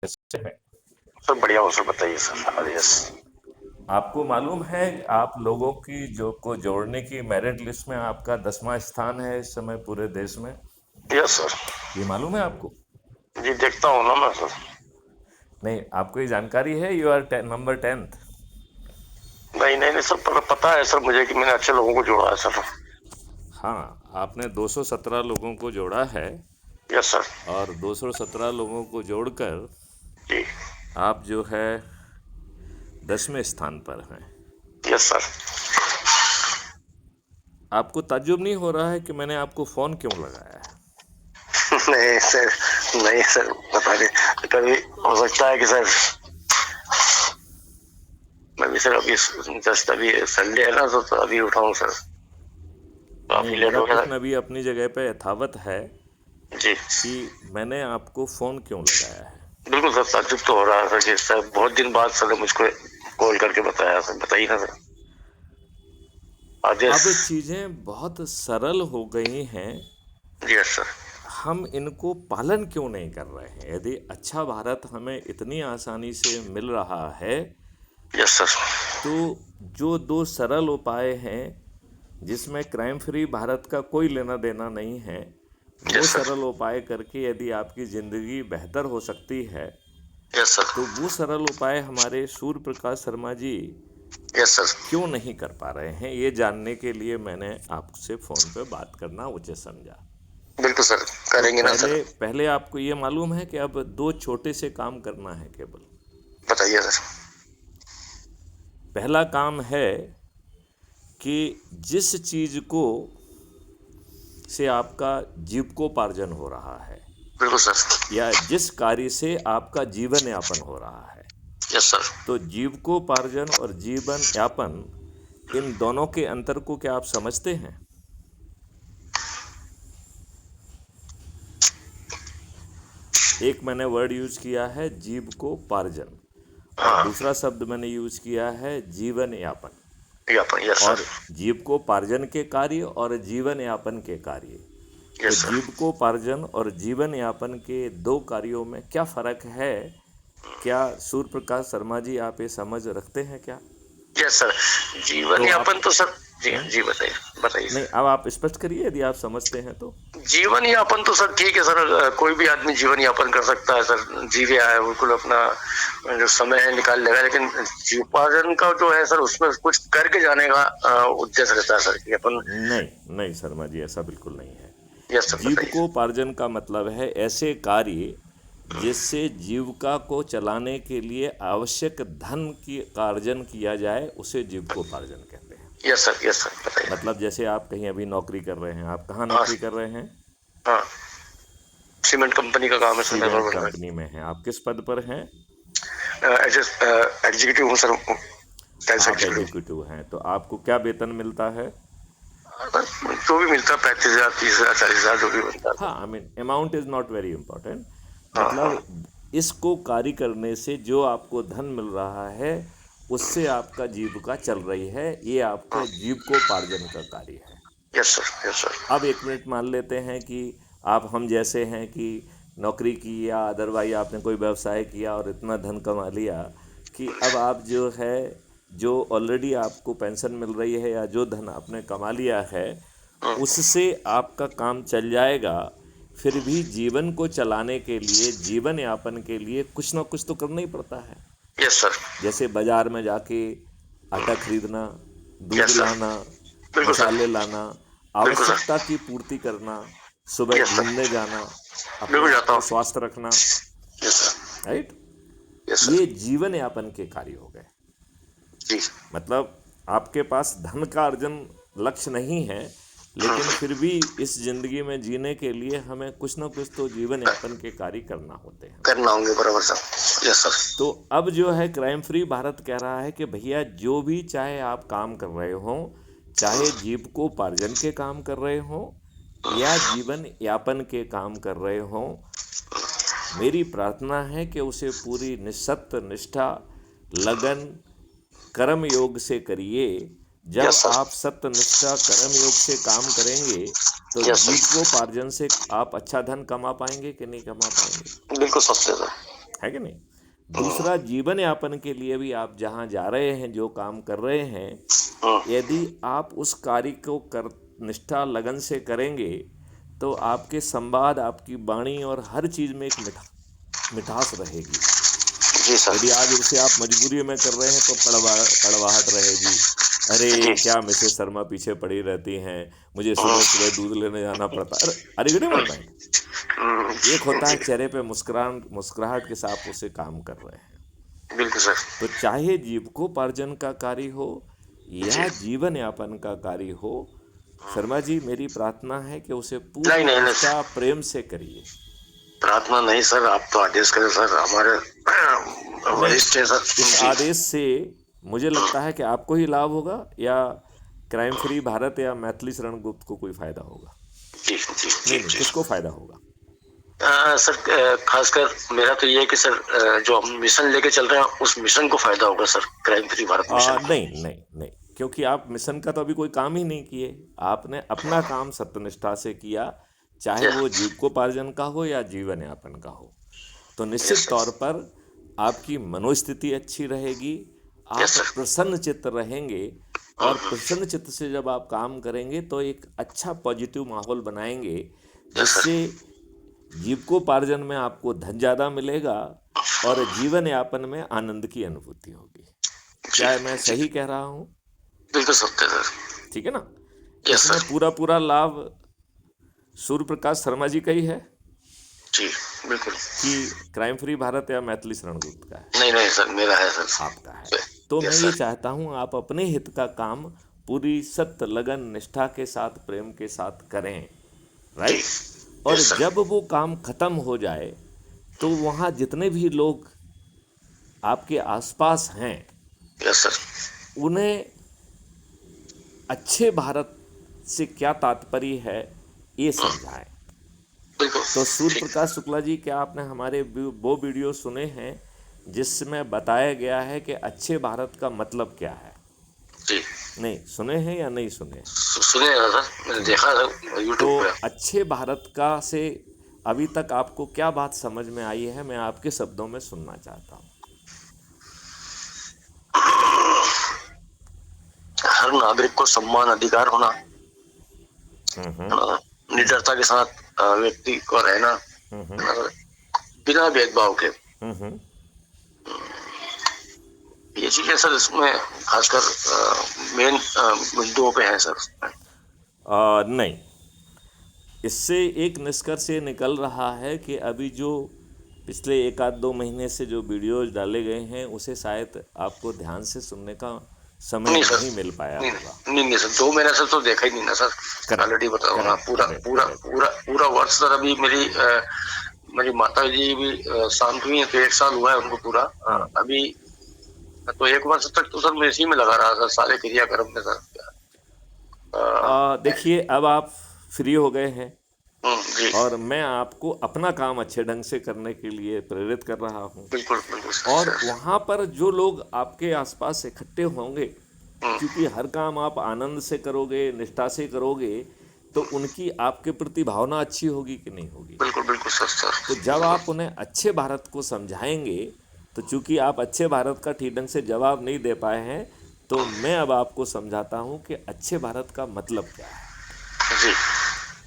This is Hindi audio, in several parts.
कैसे हैं? सब बढ़िया हो सर, बताइए सर। यस। अच्छा, आपको मालूम है आप लोगों की जो को जोड़ने की मेरिट लिस्ट में आपका 10वां स्थान है इस समय पूरे देश में। Yes sir. ये मालूम है आपको? जी देखता हूँ ना मैं सर। नहीं, आपको ये जानकारी है यू आर नंबर 10th? नहीं नहीं नहीं सर, पता है सर मुझे कि मैंने अच्छे लोगों को जोड़ा है सर। हाँ, आपने 217 लोगों को जोड़ा है यस सर। और 217 लोगों को जोड़कर जी। आप जो है 10वें स्थान पर हैं। Yes sir. आपको ताज्जुब नहीं हो रहा है कि मैंने आपको फ़ोन क्यों लगाया है? नहीं सर, नहीं सर, पता नहीं, कभी हो सकता है कि सर मैं भी सर अभी जस्ट अभी संडे है ना, तो अभी उठाऊँ सर, नहीं, काफी लेट मेरा हो गया प्रश्न अभी अपनी जगह पे यथावत है था। जी कि मैंने आपको फ़ोन क्यों लगाया है। बिल्कुल सर, ताज्जुब तो हो रहा है सर कि सर बहुत दिन बाद सर ने मुझको कॉल करके बताया सर, बताइए ना सर। आदेश। अब चीज़ें बहुत सरल हो गई हैं, यस सर। हम इनको पालन क्यों नहीं कर रहे हैं? यदि अच्छा भारत हमें इतनी आसानी से मिल रहा है यस सर। तो जो दो सरल उपाय हैं जिसमें क्राइम फ्री भारत का कोई लेना देना नहीं है, वो यस सर। सरल उपाय करके यदि आपकी ज़िंदगी बेहतर हो सकती है यस सर। तो वो सरल उपाय हमारे सूर्य प्रकाश शर्मा जी यस सर। क्यों नहीं कर पा रहे हैं, ये जानने के लिए मैंने आपसे फ़ोन पे बात करना उचित समझा। बिल्कुल सर, तो करेंगे ना सर। पहले पहले आपको ये मालूम है कि अब दो छोटे से काम करना है केवल। बताइए सर। पहला काम है कि जिस चीज़ को से आपका जीविकोपार्जन हो रहा है बिल्कुल सर। या जिस कार्य से आपका जीवन यापन हो रहा है, यस सर। तो जीविकोपार्जन और जीवन यापन इन दोनों के अंतर को क्या आप समझते हैं? एक मैंने वर्ड यूज किया है जीविकोपार्जन और हाँ। दूसरा शब्द मैंने यूज किया है जीवन यापन। यापन। Yes sir. और जीविकोपार्जन के कार्य और जीवन यापन के कार्य, तो यस सर। जीविकोपार्जन और जीवन यापन के दो कार्यों में क्या फ़र्क है? क्या सूर्य प्रकाश शर्मा जी आप ये समझ रखते हैं क्या? Yes sir. जीवन तो आप यापन तो सर। जी हैं? जी, बताइए बताइए नहीं, सर। अब आप स्पष्ट करिए यदि आप समझते हैं तो। जीवन यापन तो सर ठीक है सर, कोई भी आदमी जीवन यापन कर सकता है सर, जीविया है बिल्कुल अपना जो समय है निकाल लेगा, लेकिन जीवोपार्जन का जो है सर उसमें कुछ करके जाने का उद्देश्य रहता है सर कि अपन। नहीं नहीं शर्मा जी, ऐसा बिल्कुल नहीं है। यस सर, बताइए। जीविकोपार्जन का मतलब है ऐसे कार्य जिससे जीविका को चलाने के लिए आवश्यक धन की अर्जन किया जाए, उसे जीविकोपार्जन कहते हैं। यस सर, यस सर, बताइए। मतलब जैसे आप कहीं अभी नौकरी कर रहे हैं, आप कहाँ हाँ। नौकरी कर रहे हैं? हाँ। सीमेंट कंपनी का काम है सर, सीमेंट लेबर कंपनी में हैं। आप किस पद पर हैं? एग्जीक्यूटिव हूँ सर, सेल्स आप एग्जीक्यूटिव। एग्जीक्यूटिव हैं, तो आपको क्या वेतन मिलता है? जो भी मिलता है 35,000, 30,000, 40,000 जो भी मिलता है। हाँ, I mean amount is not very important. हाँ हाँ। मतलब इसको कार्य करने से जो आपको धन मिल रहा है उससे आपका जीविका चल रही है, ये आपका जीविकोपार्जन का कार्य है। Yes sir, yes sir. अब एक मिनट मान लेते हैं कि आप हम जैसे हैं कि नौकरी की या अदरवाइज आपने कोई व्यवसाय किया और इतना धन कमा लिया कि अब आप जो है, जो ऑलरेडी आपको पेंशन मिल रही है या जो धन आपने कमा लिया है उससे आपका काम चल जाएगा। फिर भी जीवन को चलाने के लिए, जीवन यापन के लिए कुछ ना कुछ तो करना ही पड़ता है। Yes sir. जैसे बाजार में जाके आटा खरीदना, दूध यस सर। लाना, बिल्कुल सर। मसाले लाना, बिल्कुल सर। आवश्यकता की पूर्ति करना, सुबह यस सर। घूमने जाना, अपने बिल्कुल आप जाता को हूँ। स्वस्थ रखना, यस सर। राइट? यस ये सर। जीवन यापन के कार्य हो गए। जी। मतलब आपके पास धन का अर्जन लक्ष्य नहीं है, लेकिन फिर भी इस जिंदगी में जीने के लिए हमें कुछ ना कुछ तो जीवन यापन के कार्य करना होते हैं। करना होंगे, बराबर सर। Yes sir. तो अब जो है क्राइम फ्री भारत कह रहा है कि भैया जो भी चाहे आप काम कर रहे हो, चाहे जीविकोपार्जन के काम कर रहे हो या जीवन यापन के काम कर रहे हो, मेरी प्रार्थना है कि उसे पूरी निस्सत्व निष्ठा, लगन, कर्म योग से करिए। जब यस सर। आप सत्यनिष्ठा कर्म योग से काम करेंगे तो यस सर। जीविकोपार्जन से आप अच्छा धन कमा पाएंगे कि नहीं कमा पाएंगे? बिल्कुल सत्य सर। है कि नहीं? दूसरा, जीवन यापन के लिए भी आप जहाँ जा रहे हैं, जो काम कर रहे हैं, यदि आप उस कार्य को कर निष्ठा लगन से करेंगे तो आपके संवाद, आपकी वाणी और हर चीज़ में एक मिठास रहेगी। जी सर। यदि आज उसे आप मजबूरी में कर रहे हैं तो कड़वाहट रहेगी। अरे जी। क्या मिसेस शर्मा पीछे पड़ी रहती हैं, मुझे सुबह सुबह दूध लेने जाना पड़ता। अरे गड़े मत पाए। एक होता है जी, चेहरे पे मुस्कुराहट के साथ उसे काम कर रहे हैं। बिल्कुल सर। तो चाहे जीविकोपार्जन का कार्य हो जी। या जीवन यापन का कार्य हो, शर्मा जी, मेरी प्रार्थना है कि उसे नहीं पूरी नहीं नहीं निष्ठा प्रेम से करिए। प्रार्थना नहीं सर, आप तो आदेश करें सर, हमारे नहीं, वरिष्ठ है सर। इस जी। आदेश से मुझे लगता है कि आपको ही लाभ होगा या क्राइम फ्री भारत या मैथिली शरण गुप्त को कोई फायदा होगा? जी जी जी नहीं, जी। किसको फायदा होगा? सर, खासकर मेरा तो ये है कि सर, जो हम मिशन लेके चल रहे हैं उस मिशन को फायदा होगा sir, crime free Bharat mission को। नहीं नहीं नहीं, क्योंकि आप मिशन का तो अभी कोई काम ही नहीं किए। आपने अपना काम सत्यनिष्ठा से किया, चाहे वो जीविकोपार्जन का हो या जीवन यापन का हो। तो निश्चित तौर पर आपकी मनोस्थिति अच्छी रहेगी, आप यस सर। प्रसन्न चित्त रहेंगे, और प्रसन्न चित्त से जब आप काम करेंगे तो एक अच्छा पॉजिटिव माहौल बनाएंगे, यस सर। जिससे जीविकोपार्जन में आपको धन ज़्यादा मिलेगा और जीवन यापन में आनंद की अनुभूति होगी। क्या मैं सही कह रहा हूँ? बिल्कुल सत्य सर। ठीक है ना? यस इसमें सर। पूरा लाभ सूर्य प्रकाश शर्मा जी का ही है जी बिल्कुल। कि क्राइम फ्री भारत या मैथिली शरण गुप्त का है? नहीं नहीं सर, मेरा है सर। आपका है। तो मैं यस ये सर। चाहता हूँ आप अपने हित का काम पूरी सत्य लगन निष्ठा के साथ, प्रेम के साथ करें, जी। राइट? और यस सर। जब वो काम खत्म हो जाए तो वहाँ जितने भी लोग आपके आसपास हैं, यस सर। उन्हें अच्छे भारत से क्या तात्पर्य है ये समझाएं। बिल्कुल। तो सूर्य ठीक। प्रकाश शुक्ला जी, क्या आपने हमारे वो वीडियो सुने हैं जिसमें बताया गया है कि अच्छे भारत का मतलब क्या है? जी। नहीं सुने हैं या नहीं सुने? सुनिएगा सर, मैंने देखा सर तो यूट्यूब पे। अच्छे भारत का से अभी तक आपको क्या बात समझ में आई है, मैं आपके शब्दों में सुनना चाहता हूँ। हर नागरिक को सम्मान अधिकार होना, निडरता के साथ व्यक्ति को रहना, बिना भेदभाव के। ये चीजें सर इसमें खासकर मेन मुद्दों पे हैं सर। नहीं, इससे एक निष्कर्ष ये निकल रहा है कि अभी जो पिछले 1-2 महीने से जो वीडियोज डाले गए हैं उसे शायद आपको ध्यान से सुनने का समय नहीं सर, नहीं मिल पाया नहीं होगा। नहीं सर, 2 महीने से तो देखा ही नहीं ना सर। करेक्ट, ऑलरेडी बताओ ना, करेक्ट, पूरा करेक्ट, पूरा करेक्ट। पूरा पूरा वर्ष सर। अभी मेरी माता जी भी शांत हुई है तो 1 साल हुआ है उनको पूरा। अभी तो 1 वर्ष तक तो सर मैं इसी में लगा रहा सर, सारे क्रियाक्रम में सर। देखिए, अब आप फ्री हो गए हैं जी और मैं आपको अपना काम अच्छे ढंग से करने के लिए प्रेरित कर रहा हूँ। बिल्कुल बिल्कुल और सर। वहाँ पर जो लोग आपके आसपास इकट्ठे होंगे, क्योंकि हर काम आप आनंद से करोगे, निष्ठा से करोगे, तो उनकी आपके प्रति भावना अच्छी होगी कि नहीं होगी? बिल्कुल बिल्कुल सर। तो जब आप उन्हें अच्छे भारत को समझाएंगे, तो चूंकि आप अच्छे भारत का ठीक ढंग से जवाब नहीं दे पाए हैं, तो मैं अब आपको समझाता हूँ कि अच्छे भारत का मतलब क्या है। जी।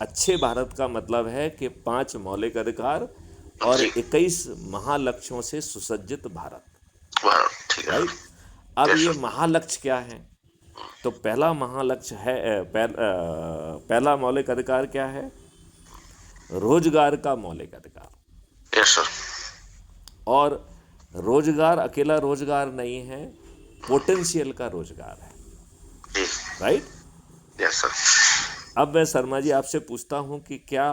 अच्छे भारत का मतलब है कि 5 मौलिक अधिकार और 21 महालक्ष्यों से सुसज्जित भारत, ठीक है। राइट? अब ये महालक्ष्य क्या है? तो पहला महालक्ष्य है, पहला मौलिक अधिकार क्या है? रोजगार का मौलिक अधिकार। Yes sir. और रोजगार अकेला रोजगार नहीं है, पोटेंशियल का रोजगार है, जी। राइट? Yes sir. अब मैं शर्मा जी आपसे पूछता हूं कि क्या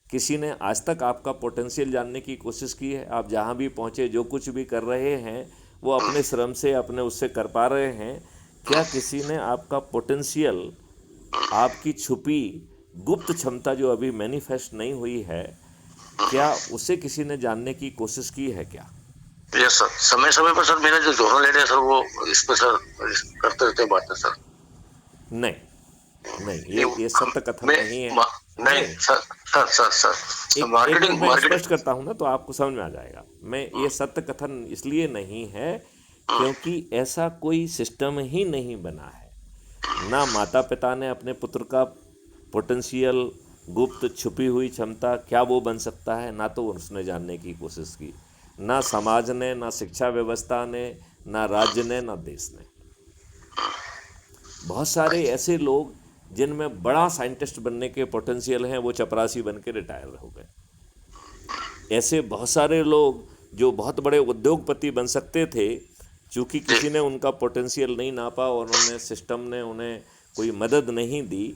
किसी ने आज तक आपका पोटेंशियल जानने की कोशिश की है? आप जहां भी पहुंचे, जो कुछ भी कर रहे हैं, वो अपने श्रम से, अपने उससे कर पा रहे हैं। क्या किसी ने आपका पोटेंशियल, आपकी छुपी गुप्त क्षमता जो अभी मैनिफेस्ट नहीं हुई है, क्या उसे किसी ने जानने की कोशिश की है क्या? यस सर, समय समय पर सर मेरा जो जोनल लीडर है सर, वो इस पे सर करते रहते बातें सर। नहीं, ये सत्य कथन नहीं है। नहीं नहीं, सर, सर एक मिनट मार्केटिंग मैं मार्केटिंग। स्पष्ट करता हूँ ना तो आपको समझ में आ जाएगा। मैं ये सत्य कथन इसलिए नहीं है क्योंकि ऐसा कोई सिस्टम ही नहीं बना है। ना माता पिता ने अपने पुत्र का पोटेंशियल, गुप्त छुपी हुई क्षमता क्या वो बन सकता है, ना तो उसने जानने की कोशिश की। ना समाज ने, ना शिक्षा व्यवस्था ने, ना राज्य ने, ना देश ने। बहुत सारे ऐसे लोग जिनमें बड़ा साइंटिस्ट बनने के पोटेंशियल हैं, वो चपरासी बन के रिटायर हो गए। ऐसे बहुत सारे लोग जो बहुत बड़े उद्योगपति बन सकते थे, चूँकि जी किसी ने उनका पोटेंशियल नहीं नापा और उन्हें सिस्टम ने उन्हें कोई मदद नहीं दी,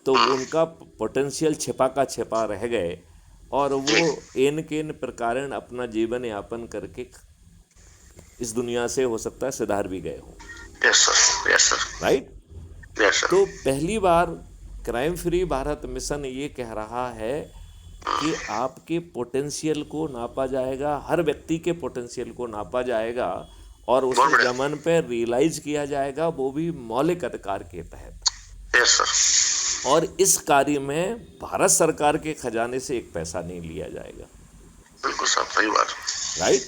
तो वो उनका पोटेंशियल छिपा का छिपा रह गए और जी। वो एन केन प्रकारेण अपना जीवन यापन करके इस दुनिया से हो सकता है सिधार भी गए हों। Yes sir, yes sir, right. Yes sir. तो पहली बार क्राइम फ्री भारत मिशन ये कह रहा है कि आपके पोटेंशियल को नापा जाएगा, हर व्यक्ति के पोटेंशियल को नापा जाएगा और बहुत उसे बढ़िया। जमन पर रियलाइज किया जाएगा, वो भी मौलिक अधिकार के तहत। Yes sir. और इस कार्य में भारत सरकार के खजाने से एक पैसा नहीं लिया जाएगा। बिल्कुल साहब, सही बात। राइट।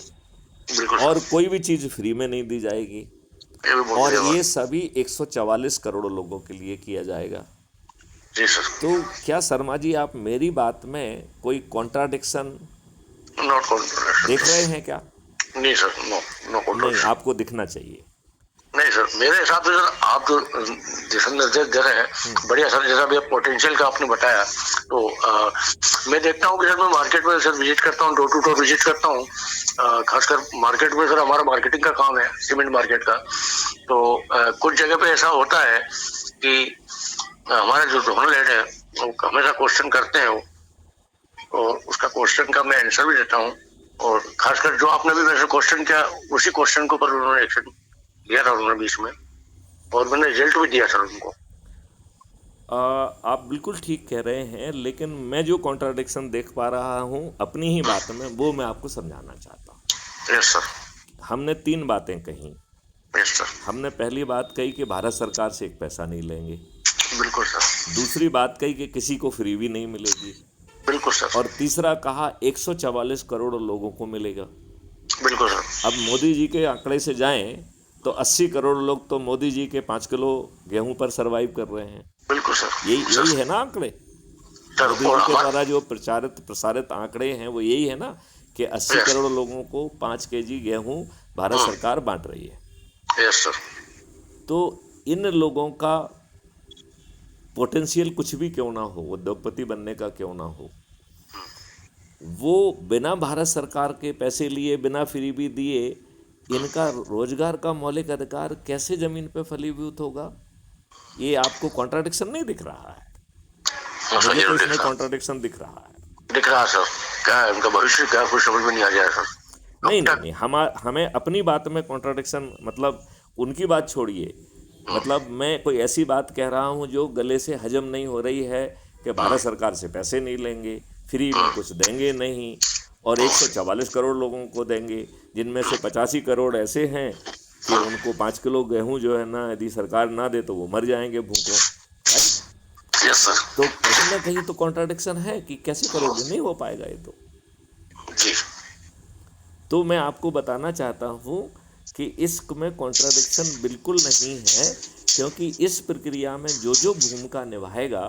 बिल्कुल और सर, कोई भी चीज़ फ्री में नहीं दी जाएगी ये भी बहुत और बढ़िया ये बात। सभी 144 करोड़ लोगों के लिए किया जाएगा। जी सर। तो क्या शर्मा जी आप मेरी बात में कोई कॉन्ट्राडिक्शन नॉट कॉन्ट्रोवर्शियल। देख रहे हैं क्या? नहीं सर, नो, नो नहीं, कॉन्ट्रोवर्शियल। आपको दिखना चाहिए। नहीं सर, मेरे हिसाब से सर आप जो दिशा निर्देश दे रहे हैं बढ़िया सर। जैसा भी पोटेंशियल का आपने बताया, तो मैं देखता हूँ कि सर मैं मार्केट में सर विजिट करता हूँ, डोर टू डोर विजिट करता हूँ। खासकर मार्केट में सर हमारा मार्केटिंग का काम है, सीमेंट मार्केट का। तो कुछ जगह पे ऐसा होता है कि हमारे जो जोनल हेड है वो हमेशा क्वेश्चन करते हैं वो, और उसका क्वेश्चन का मैं आंसर भी देता हूँ। और खासकर जो आपने भी मेरे से क्वेश्चन किया, उसी क्वेश्चन के ऊपर उन्होंने एक्शन लिया था उन्होंने बीच में, और मैंने रिजल्ट भी दिया सर उनको। आप बिल्कुल ठीक कह रहे हैं, लेकिन मैं जो कॉन्ट्राडिक्शन देख पा रहा हूँ अपनी ही बात में, वो मैं आपको समझाना चाहता हूँ। यस सर, हमने 3 बातें कही। Yes sir. हमने पहली बात कही कि भारत सरकार से एक पैसा नहीं लेंगे। बिल्कुल सर, दूसरी बात कही कि किसी को फ्री भी नहीं मिलेगी। बिल्कुल सर, और तीसरा कहा 144 करोड़ लोगों को मिलेगा। बिल्कुल सर। अब मोदी जी के आंकड़े से जाएं तो 80 करोड़ लोग तो मोदी जी के 5 किलो गेहूं पर सरवाइव कर रहे हैं। बिल्कुल सर, यही है ना आंकड़े? सर। मोदी और जी के हमारे द्वारा जो प्रसारित आंकड़े हैं वो यही है ना कि 80 यस, करोड़ लोगों को 5 केजी गेहूं भारत सरकार बांट रही है। Yes sir. तो इन लोगों का पोटेंशियल कुछ भी क्यों ना हो, उद्योगपति बनने का क्यों ना हो, वो बिना भारत सरकार के पैसे लिए, बिना फ्रीबी दिए, इनका रोजगार का मौलिक अधिकार कैसे जमीन पे फलीभूत होगा? ये आपको कॉन्ट्राडिक्शन नहीं दिख रहा है? सर मुझे ये तो दिख इसमें रहा, कॉन्ट्राडिक्शन दिख रहा है। दिख रहा सर। क्या है उनका भविष्य, क्या कुछ समझ में नहीं आ रहा है सर अब नहीं नहीं तक। नहीं, हमें अपनी बात में कॉन्ट्राडिक्शन, मतलब उनकी बात छोड़िए, मतलब मैं कोई ऐसी बात कह रहा हूँ जो गले से हजम नहीं हो रही है कि भारत सरकार से पैसे नहीं लेंगे, फ्री में कुछ देंगे नहीं, और 144 करोड़ लोगों को देंगे, जिनमें से 85 करोड़ ऐसे हैं कि उनको 5 किलो गेहूं जो है ना, यदि सरकार ना दे तो वो मर जाएंगे भूखों। Yes sir. तो कहीं ना कहीं तो कॉन्ट्राडिक्शन है कि कैसे करोगे, नहीं हो पाएगा ये जी। तो मैं आपको बताना चाहता हूँ कि इसमें कॉन्ट्राडिक्शन बिल्कुल नहीं है, क्योंकि इस प्रक्रिया में जो जो भूमिका निभाएगा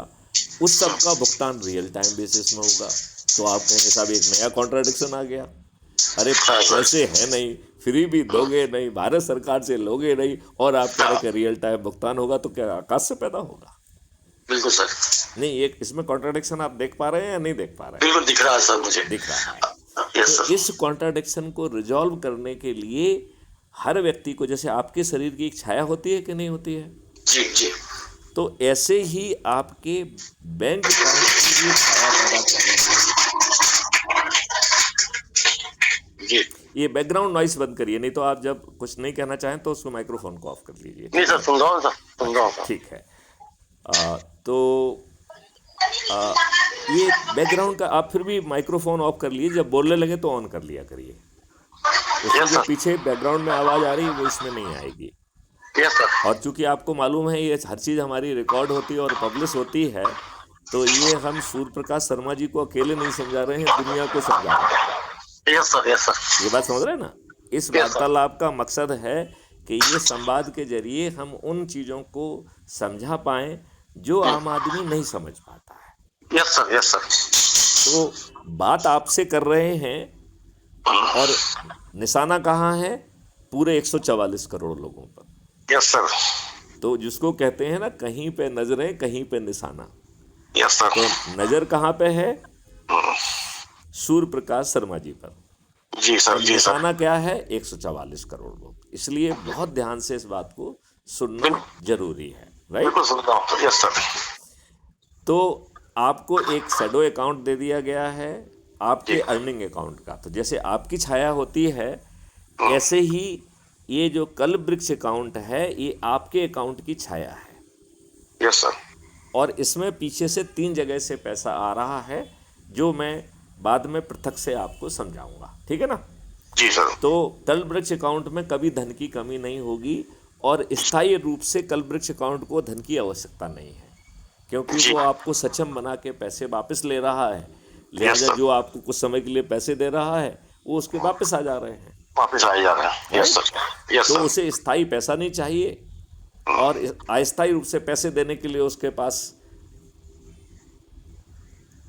उस सब का भुगतान रियल टाइम बेसिस में होगा। तो आप कहेंगे साहब एक नया कॉन्ट्राडिक्शन आ गया, अरे हाँ सर, पैसे है नहीं, फ्री भी दोगे नहीं, भारत सरकार से लोगे नहीं, और आप कह रहे कि रियल टाइम भुगतान होगा, तो क्या आकाश से पैदा होगा? बिल्कुल सर। नहीं, एक इसमें कॉन्ट्राडिक्शन आप देख पा रहे हैं या नहीं देख पा रहे हैं? बिल्कुल दिख रहा है सर मुझे। दिख रहा है। यस तो सर। इस कॉन्ट्राडिक्शन को रिजॉल्व करने के लिए हर व्यक्ति को, जैसे आपके शरीर की एक छाया होती है कि नहीं होती है, जी जी तो ऐसे ही आपके बैंक अकाउंट की भी छाया पैदा करनी है। जी। ये बैकग्राउंड नॉइस बंद करिए, नहीं तो आप जब कुछ नहीं कहना चाहें तो उसको माइक्रोफोन को ऑफ कर लीजिए। नहीं सर, सुन रहा हूँ सर, सुन रहा हूँ सर। ठीक है। तो ये बैकग्राउंड का आप फिर भी माइक्रोफोन ऑफ कर लीजिए, जब बोलने लगे तो ऑन कर लिया करिए। उसमें यस जो सर, पीछे बैकग्राउंड में आवाज़ आ रही है वो इसमें नहीं आएगी। Yes sir. और चूंकि आपको मालूम है ये हर चीज़ हमारी रिकॉर्ड होती है और पब्लिश होती है, तो ये हम सूर्य प्रकाश शर्मा जी को अकेले नहीं समझा रहे हैं, दुनिया को समझा रहे हैं। यस सर, यस सर, ये बात समझ रहे हैं ना? इस यस सर, वार्तालाप का मकसद है कि ये संवाद के जरिए हम उन चीज़ों को समझा पाएं जो आम आदमी नहीं समझ पाता है। Yes sir, yes sir. तो बात आपसे कर रहे हैं और निशाना कहाँ है? पूरे 144 करोड़ लोगों पर। यस सर, तो जिसको कहते हैं ना, कहीं पे नजरें कहीं पे निशाना। Yes sir. तो नजर कहाँ पे है? सूर्य प्रकाश शर्मा जी पर। जी सर, और जी सर। निशाना क्या है? 144 करोड़ लोग। इसलिए बहुत ध्यान से इस बात को सुनना जरूरी है, राइट? बिल्कुल सुनता हूँ, यस सर। तो आपको एक शैडो अकाउंट दे दिया गया है आपके जी। अर्निंग अकाउंट का। तो जैसे आपकी छाया होती है, ऐसे ही ये जो कल्प वृक्ष अकाउंट है, ये आपके अकाउंट की छाया है। Yes sir. और इसमें पीछे से 3 जगह से पैसा आ रहा है, जो मैं बाद में पृथक से आपको समझाऊंगा, ठीक है ना? जी सर। तो कल्प वृक्ष अकाउंट में कभी धन की कमी नहीं होगी, और स्थायी रूप से कल्प वृक्ष अकाउंट को धन की आवश्यकता नहीं है, क्योंकि जी। वो आपको सक्षम बना के पैसे वापस ले रहा है। लिहाजा सर। जो आपको कुछ समय के लिए पैसे दे रहा है, वो उसके वापस आ जा रहे हैं, वापिस आ जा रहे हैं। यस सर, यस तो सर। उसे स्थायी पैसा नहीं चाहिए, और अस्थायी रूप से पैसे देने के लिए उसके पास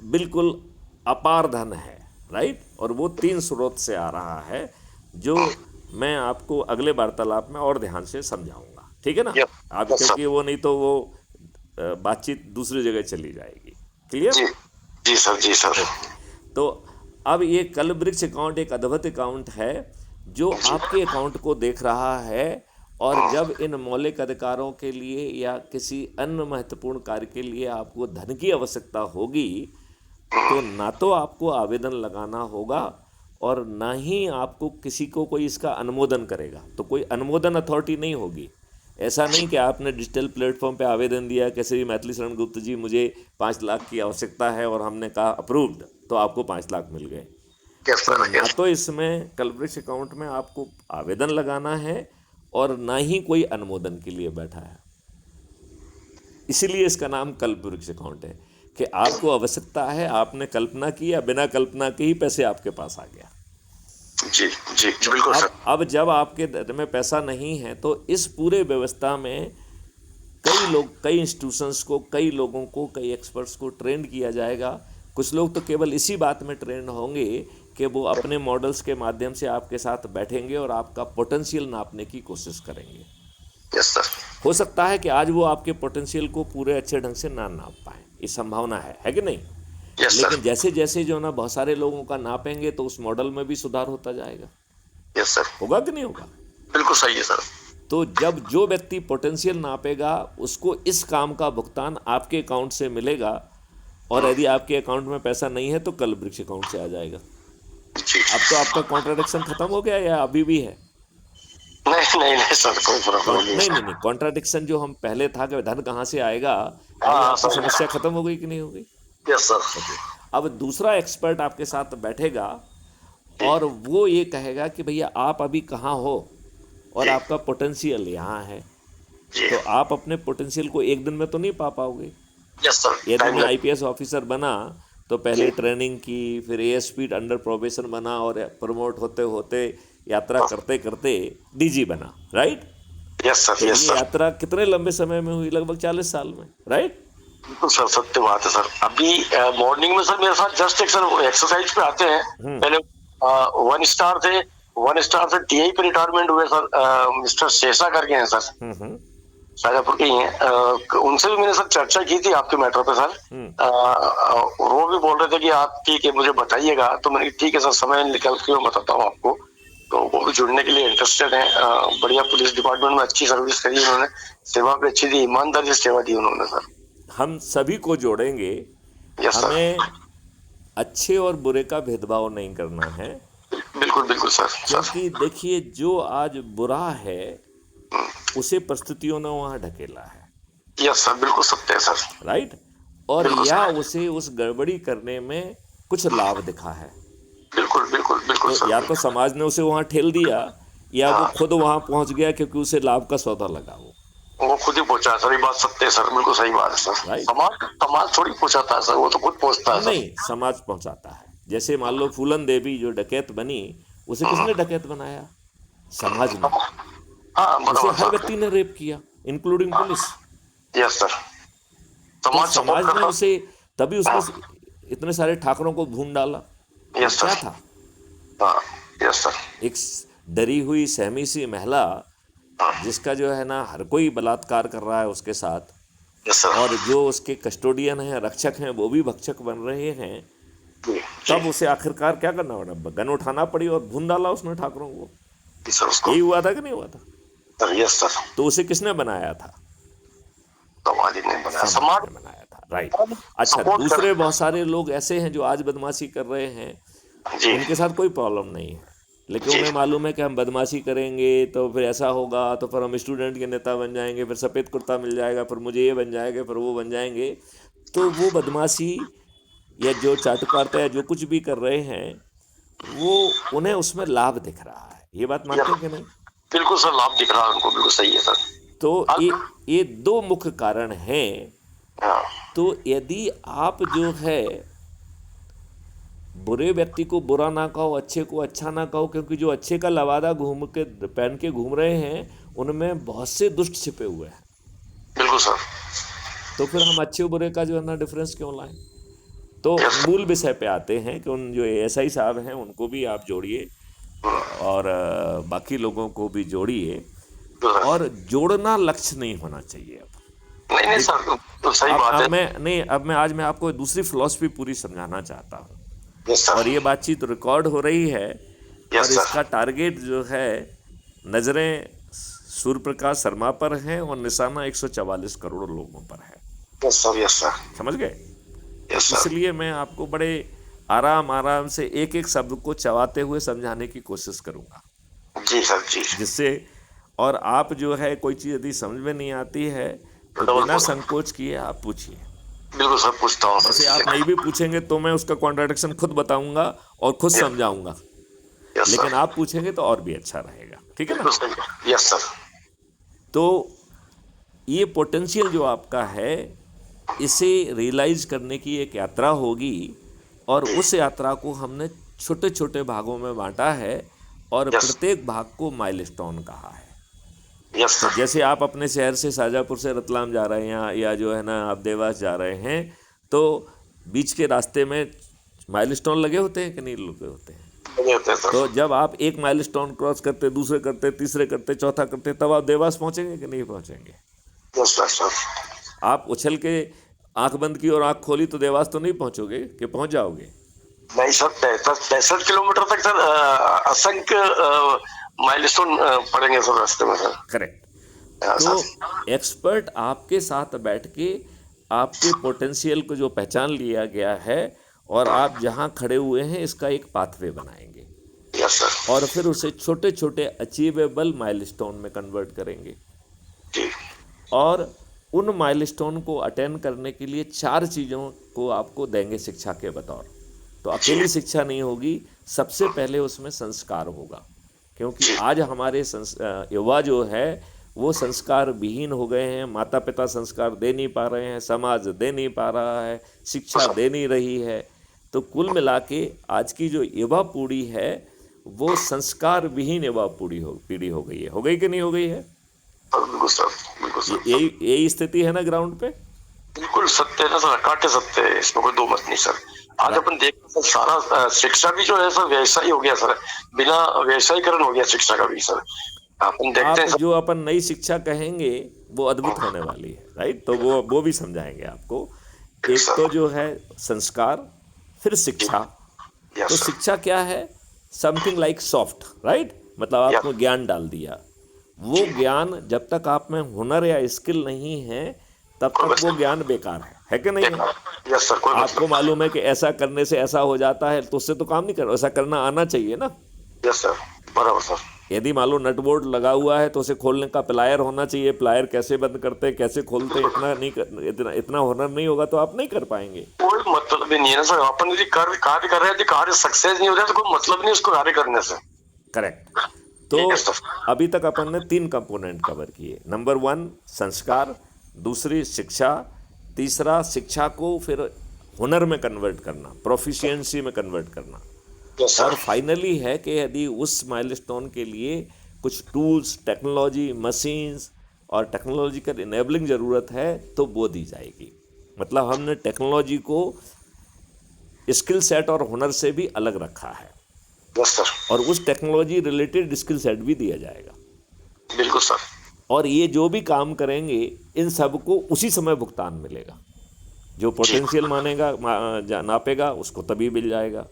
बिल्कुल अपार धन है, राइट? और वो 3 स्रोत से आ रहा है, जो मैं आपको अगले वार्तालाप में और ध्यान से समझाऊंगा, ठीक है ना? यस, आप यस सर। क्योंकि वो नहीं तो वो बातचीत दूसरी जगह चली जाएगी। क्लियर? जी, जी सर, जी सर। तो अब ये कल्प वृक्ष अकाउंट एक अद्भुत अकाउंट है, जो आपके अकाउंट को देख रहा है, और जब इन मौलिक अधिकारों के लिए या किसी अन्य महत्वपूर्ण कार्य के लिए आपको धन की आवश्यकता होगी, तो ना तो आपको आवेदन लगाना होगा, और ना ही आपको किसी को कोई इसका अनुमोदन करेगा। तो कोई अनुमोदन अथॉरिटी नहीं होगी। ऐसा नहीं कि आपने डिजिटल प्लेटफॉर्म पे आवेदन दिया, कैसे भी मैथिली शरण गुप्त जी मुझे 5 लाख की आवश्यकता है, और हमने कहा अप्रूव्ड, तो आपको 5 लाख मिल गए। यस तो सर, ना यस। तो इसमें कल्प वृक्ष अकाउंट में आपको आवेदन लगाना है, और ना ही कोई अनुमोदन के लिए बैठा है। इसीलिए इसका नाम कल्प वृक्ष अकाउंट है, कि आपको आवश्यकता है, आपने कल्पना की, या बिना कल्पना के ही पैसे आपके पास आ गया। जी, जी, बिल्कुल सर। अब जब आपके दर में पैसा नहीं है, तो इस पूरे व्यवस्था में कई लोग, कई इंस्टीट्यूशंस को, कई लोगों को, कई एक्सपर्ट्स को ट्रेंड किया जाएगा। कुछ लोग तो केवल इसी बात में ट्रेंड होंगे कि वो अपने मॉडल्स के माध्यम से आपके साथ बैठेंगे और आपका पोटेंशियल नापने की कोशिश करेंगे। Yes sir. हो सकता है कि आज वो आपके पोटेंशियल को पूरे अच्छे ढंग से ना नाप पाएँ, ये संभावना है कि नहीं? Yes sir. लेकिन जैसे जैसे जो ना बहुत सारे लोगों का नापेंगे, तो उस मॉडल में भी सुधार होता जाएगा। Yes sir. होगा कि नहीं होगा? बिल्कुल सही है सर। तो जब जो व्यक्ति पोटेंशियल नापेगा, उसको इस काम का भुगतान आपके अकाउंट से मिलेगा, और यदि आपके अकाउंट में पैसा नहीं है, तो कल्प वृक्ष अकाउंट से आ जाएगा। जी। अब तो आपका कॉन्ट्राडिक्शन खत्म हो गया, या अभी भी है? नहीं नहीं नहीं सर, कोई प्रॉब्लम नहीं नहीं सर। नहीं नहीं, कॉन्ट्राडिक्शन जो हम पहले था कि धन कहाँ से आएगा, हाँ, आपकी सर। समस्या खत्म हो गई कि नहीं हो गई? Yes sir. ओके। अब दूसरा एक्सपर्ट आपके साथ बैठेगा, और वो ये कहेगा कि भैया आप अभी कहाँ हो, और आपका पोटेंशियल यहाँ है। जी। तो आप अपने पोटेंशियल को एक दिन में तो नहीं पा पाओगे। Yes sir. यदि टाइम मैं लग। आईपीएस ऑफिसर बना, तो पहले ट्रेनिंग की, फिर एएसपी अंडर प्रोबेशन बना, और प्रमोट होते होते, यात्रा करते करते डीजी बना, राइट? यस तो सर, यस ये सर। यात्रा कितने लंबे समय में हुई? लगभग 40 साल में, राइट? बिल्कुल सर, सत्य बात है सर। अभी मॉर्निंग में सर मेरे साथ जस्ट एक सर एक्सरसाइज पे आते हैं। पहले 1 स्टार थे, 1 स्टार से टीआई पे रिटायरमेंट हुए सर, मिस्टर शेषा करके हैं सर, शाजापुर के ही हैं। उनसे भी मैंने सर चर्चा की थी आपके मैटर पे सर। वो भी बोल रहे थे कि आप ठीक है मुझे बताइएगा, तो मैंने कहा, ठीक है सर, समय निकल के मैं बताता हूँ आपको। तो वो भी जुड़ने के लिए इंटरेस्टेड हैं। बढ़िया पुलिस डिपार्टमेंट में अच्छी सर्विस करी उन्होंने, सेवा भी अच्छी दी, ईमानदारी से सेवा दी उन्होंने सर। हम सभी को जोड़ेंगे। Yes sir. हमें अच्छे और बुरे का भेदभाव नहीं करना है, बिल्कुल बिल्कुल सर। सर। क्योंकि देखिए, जो आज बुरा है, उसे परिस्थितियों ने वहाँ ढकेला है, यस सर, बिल्कुल सत्य है सर। राइट? और बिल्कुल या सर। उसे उस गड़बड़ी करने में कुछ लाभ दिखा है। बिल्कुल बिल्कुल बिल्कुल तो सर। या तो समाज ने उसे वहाँ ठेल दिया, या वो खुद वहाँ पहुँच गया क्योंकि उसे लाभ का सौदा लगा वो। वो खुद ही पहुंचा सर, ये बात सत्य है सर, बिल्कुल सही बात है सर। राइट? समाज समाज थोड़ी पहुंचाता है सर, वो तो खुद पहुंचता है सर। नहीं, समाज पहुंचाता है। जैसे मान लो फूलन देवी जो डकैत बनी, उसे किसने डकैत बनाया? समाज ने। हाँ उसे बराबर हर सर। व्यक्ति ने रेप किया, इंक्लूडिंग पुलिस। Yes sir. तो समाज सपोर्ट समाज ने करता। उसे, तभी उसने इतने सारे ठाकरों को भून डाला। वो यस क्या सर। था? हाँ। Yes sir. एक डरी हुई सहमी सी महिला, हाँ। जिसका जो है ना हर कोई बलात्कार कर रहा है उसके साथ, यस सर। और जो उसके कस्टोडियन हैं, रक्षक हैं, वो भी भक्षक बन रहे हैं। जी जी। तब उसे आखिरकार क्या करना पड़ा? गन उठाना पड़ी और भून डाला उसने ठाकरों को। जी सर उसको। यही हुआ था कि नहीं हुआ था? Sir yes sir. तो उसे किसने बनाया था? समाज ही नहीं बनाया, समाज समाज ने बनाया था। राइट। अच्छा, सपोर्ट कर। दूसरे बहुत सारे लोग ऐसे हैं जो आज बदमाशी कर रहे हैं, जी उनके साथ कोई प्रॉब्लम नहीं है, लेकिन जी। उन्हें मालूम है कि हम बदमाशी करेंगे तो फिर ऐसा होगा, तो फिर हम स्टूडेंट के नेता बन जाएंगे, फिर सफ़ेद कुर्ता मिल जाएगा, फिर मुझे ये बन जाएगा, फिर वो बन जाएंगे। तो वो बदमाशी या जो चाटुकारिता या जो कुछ भी कर रहे हैं, वो उन्हें उसमें लाभ दिख रहा है। ये बात यस मानते हैं कि नहीं? बिल्कुल सर, लाभ दिख रहा है उनको, बिल्कुल सही है सर। तो हाँ। ये दो मुख्य कारण हैं। हाँ। तो यदि आप जो है बुरे व्यक्ति को बुरा ना कहो, अच्छे को अच्छा ना कहो, क्योंकि जो अच्छे का लवादा घूम के पहन के घूम रहे हैं, उनमें बहुत से दुष्ट छिपे हुए हैं। बिल्कुल सर। तो फिर हम अच्छे बुरे का जो है ना डिफरेंस क्यों लाएं? तो यस सर। मूल विषय पे आते हैं कि उन जो एएसआई साहब हैं उनको भी आप जोड़िए, और बाकी लोगों को भी जोड़िए। और जोड़ना लक्ष्य नहीं होना चाहिए। अब नहीं नहीं देख, सर, तो सही बात है। अब मैं आपको दूसरी फिलॉसफी पूरी समझाना चाहता हूँ। यस और सर। ये बातचीत रिकॉर्ड हो रही है, और यस सर। इसका टारगेट जो है, नज़रें सूर्य प्रकाश शर्मा पर हैं और निशाना 144 करोड़ लोगों पर है। Yes sir. Yes sir. समझ गए? तो यस सर। इसलिए मैं आपको बड़े आराम आराम से एक एक शब्द को चबाते हुए समझाने की कोशिश करूंगा, जी सर जी। जिससे, और आप जो है कोई चीज़ यदि समझ में नहीं आती है तो डबल बिना बोलो। संकोच किए आप पूछिए। बिल्कुल सर, पूछता हूँ वैसे आप सर। नहीं भी पूछेंगे तो मैं उसका कॉन्ट्राडिक्शन खुद बताऊंगा और खुद समझाऊंगा, यस लेकिन सर। आप पूछेंगे तो और भी अच्छा रहेगा। ठीक है ना? बिल्कुल सही है। Yes sir. तो ये पोटेंशियल जो आपका है, इसे रियलाइज करने की एक यात्रा होगी, और जी। उस यात्रा को हमने छोटे छोटे भागों में बांटा है, और यस। प्रत्येक भाग को माइलस्टोन कहा है। यस तो सर। जैसे आप अपने शहर से शाजापुर से रतलाम जा रहे हैं, या जो है ना आप देवास जा रहे हैं, तो बीच के रास्ते में माइलस्टोन लगे होते हैं कि नहीं लगे होते हैं? लगे होते हैं सर। तो जब आप एक माइलस्टोन क्रॉस करते, दूसरे करते, तीसरे करते, चौथा करते, तब आप देवास पहुंचेंगे कि नहीं पहुंचेंगे? Yes sir sir. आप उछल के आंख बंद की और आंख खोली तो देवास तो नहीं पहुंचोगे, कि पहुंच जाओगे? नहीं सर, 65 किलोमीटर तक सर असंख्य माइलस्टोन पड़ेंगे सर रास्ते में सर। करेक्ट। हाँ, तो सर। एक्सपर्ट आपके साथ बैठ के आपके पोटेंशियल को जो पहचान लिया गया है, और आप जहां खड़े हुए हैं, इसका एक पाथवे बनाएंगे, यस सर। और फिर उसे छोटे छोटे अचीवेबल माइलस्टोन में कन्वर्ट करेंगे। जी। और उन माइलस्टोन को अटेंड करने के लिए 4 चीज़ों को आपको देंगे शिक्षा के बतौर। तो अकेली शिक्षा नहीं होगी, सबसे पहले उसमें संस्कार होगा, क्योंकि आज हमारे युवा जो है वो संस्कार विहीन हो गए हैं। माता पिता संस्कार दे नहीं पा रहे हैं, समाज दे नहीं पा रहा है, शिक्षा दे नहीं रही है। तो कुल मिला के आज की जो युवा पीढ़ी है, वो संस्कार विहीन युवा पीढ़ी हो गई है। हो गई कि नहीं हो गई है? बिल्कुल सर, बिल्कुल सर। यही स्थिति है ना ग्राउंड पे? बिल्कुल सत्य है ना सर, काटे सत्य है, इसमें कोई दो मत नहीं सर। आज अपन देखते हैं सर, सारा शिक्षा भी जो है सर व्यवसाय हो गया सर, बिना व्यवसायीकरण हो गया शिक्षा का भी सर। अपन देखते आप हैं सर। जो अपन नई शिक्षा कहेंगे वो अद्भुत होने वाली है, राइट? तो वो भी समझाएंगे आपको। एक तो जो है संस्कार, फिर शिक्षा। तो यस सर। शिक्षा क्या है? Something like soft, right? मतलब आपको ज्ञान डाल दिया। वो ज्ञान जब तक आप में हुनर या स्किल नहीं है, तब तक वो ज्ञान बेकार है कि नहीं है? Yes sir. कोई आपको मालूम है कि ऐसा करने से ऐसा हो जाता है, तो उससे तो काम नहीं कर, ऐसा करना आना चाहिए ना। यस सर, बराबर सर। यदि मान लो नट बोल्ट लगा हुआ है, तो उसे खोलने का प्लायर होना चाहिए। प्लायर कैसे बंद करते, कैसे खोलते, इतना हुनर नहीं होगा तो आप नहीं कर पाएंगे। कोई मतलब भी नहीं है ना सर। अपन यदि कार्य कर रहे हैं, यदि कार्य सक्सेस नहीं हो रहा तो कोई मतलब नहीं उसको कार्य करने से। करेक्ट। तो ठीक है सर। अभी तक अपन ने 3 कंपोनेंट कवर किए। नंबर 1 संस्कार, दूसरी शिक्षा, तीसरा शिक्षा को फिर हुनर में कन्वर्ट करना, प्रोफिशिएंसी में कन्वर्ट करना, यस और सर। फाइनली है कि यदि उस माइलस्टोन के लिए कुछ टूल्स, टेक्नोलॉजी, मशीन्स और टेक्नोलॉजिकल इनेबलिंग ज़रूरत है तो वो दी जाएगी। मतलब हमने टेक्नोलॉजी को स्किल सेट और हुनर से भी अलग रखा है, यस सर। और उस टेक्नोलॉजी रिलेटेड स्किल सेट भी दिया जाएगा। बिल्कुल सर। और ये जो भी काम करेंगे इन सबको उसी समय भुगतान मिलेगा। जो पोटेंशियल नापेगा उसको तभी मिल जाएगा,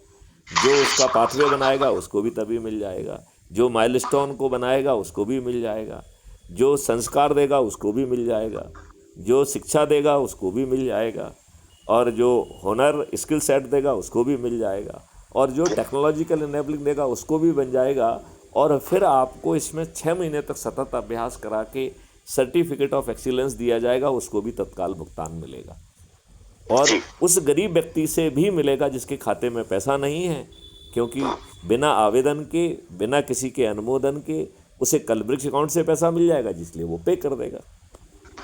जो उसका पाथवे बनाएगा उसको भी तभी मिल जाएगा, जो माइलस्टोन को बनाएगा उसको भी मिल जाएगा, जो संस्कार देगा उसको भी मिल जाएगा, जो शिक्षा देगा उसको भी मिल जाएगा, और जो हुनर स्किल सेट देगा उसको भी मिल जाएगा, और जो टेक्नोलॉजिकल इनेबलिंग देगा उसको भी बन जाएगा। और फिर आपको इसमें 6 महीने तक सतत अभ्यास करा के सर्टिफिकेट ऑफ एक्सीलेंस दिया जाएगा, उसको भी तत्काल भुगतान मिलेगा। और उस गरीब व्यक्ति से भी मिलेगा जिसके खाते में पैसा नहीं है, क्योंकि बिना आवेदन के, बिना किसी के अनुमोदन के उसे कलब्रिक्स अकाउंट से पैसा मिल जाएगा, जिसलिए वो पे कर देगा।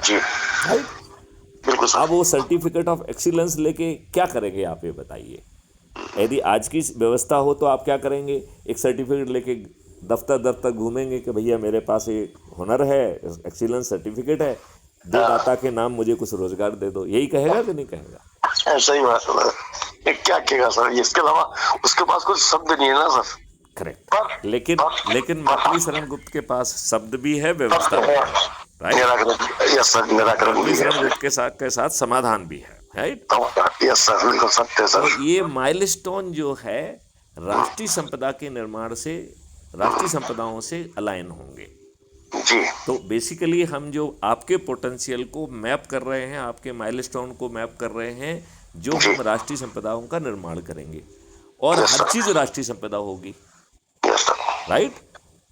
जी राइट। बिल्कुल सर। अब वो सर्टिफिकेट ऑफ एक्सीलेंस लेके क्या करेंगे आप ये बताइए। यदि आज की व्यवस्था हो तो आप क्या करेंगे, एक सर्टिफिकेट लेके दफ्तर दफ्तर घूमेंगे कि भैया मेरे पास एक हुनर है, एक्सीलेंस सर्टिफिकेट है, दो दाता के नाम मुझे कुछ रोजगार दे दो, यही कहेगा कि नहीं कहेगा? सही बात है सर। ये क्या कहेगा सर, इसके अलावा उसके पास कुछ शब्द नहीं है ना सर। करेक्ट। लेकिन मैथिली शरण गुप्त के पास शब्द भी है, व्यवस्था भी है। राइट। निराकरण, यस सर, निराकरण मैथिली भी है। शरण गुप्त के साथ समाधान भी है। राइट। यस सर, बिल्कुल सत्य है तो सर। ये माइलस्टोन जो है राष्ट्रीय संपदा के निर्माण से, राष्ट्रीय संपदाओं से अलाइन होंगे। जी तो बेसिकली हम जो आपके पोटेंशियल को मैप कर रहे हैं, आपके माइलस्टोन को मैप कर रहे हैं, जो हम राष्ट्रीय संपदाओं का निर्माण करेंगे, और Yes, हर sir. चीज़ राष्ट्रीय संपदा होगी। Yes sir. राइट।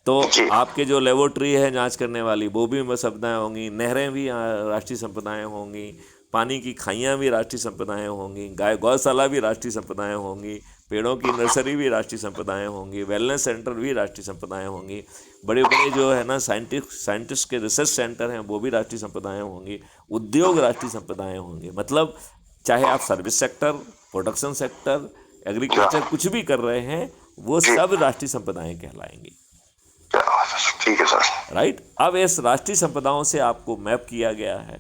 तो जी। आपके जो लेबोरेटरी है जांच करने वाली, वो भी संपदाएँ होंगी, नहरें भी राष्ट्रीय संपदाएँ होंगी, पानी की खाइयाँ भी राष्ट्रीय संपदाएँ होंगी, गौशाला भी राष्ट्रीय संपदाएँ होंगी, पेड़ों की नर्सरी भी राष्ट्रीय संपदाएँ होंगी, वेलनेस सेंटर भी राष्ट्रीय संपदाएँ होंगी, बड़े बड़े जो है ना साइंटिस्ट के रिसर्च सेंटर हैं वो भी राष्ट्रीय संपदाएँ होंगी, उद्योग राष्ट्रीय संपदाएँ होंगी। मतलब चाहे आप service sector, production sector, agriculture कुछ भी कर रहे हैं, वो सब राष्ट्रीय संपदाएँ कहलाएंगी। ठीक है सर। राइट। अब इस राष्ट्रीय संपदाओं से आपको मैप किया गया है,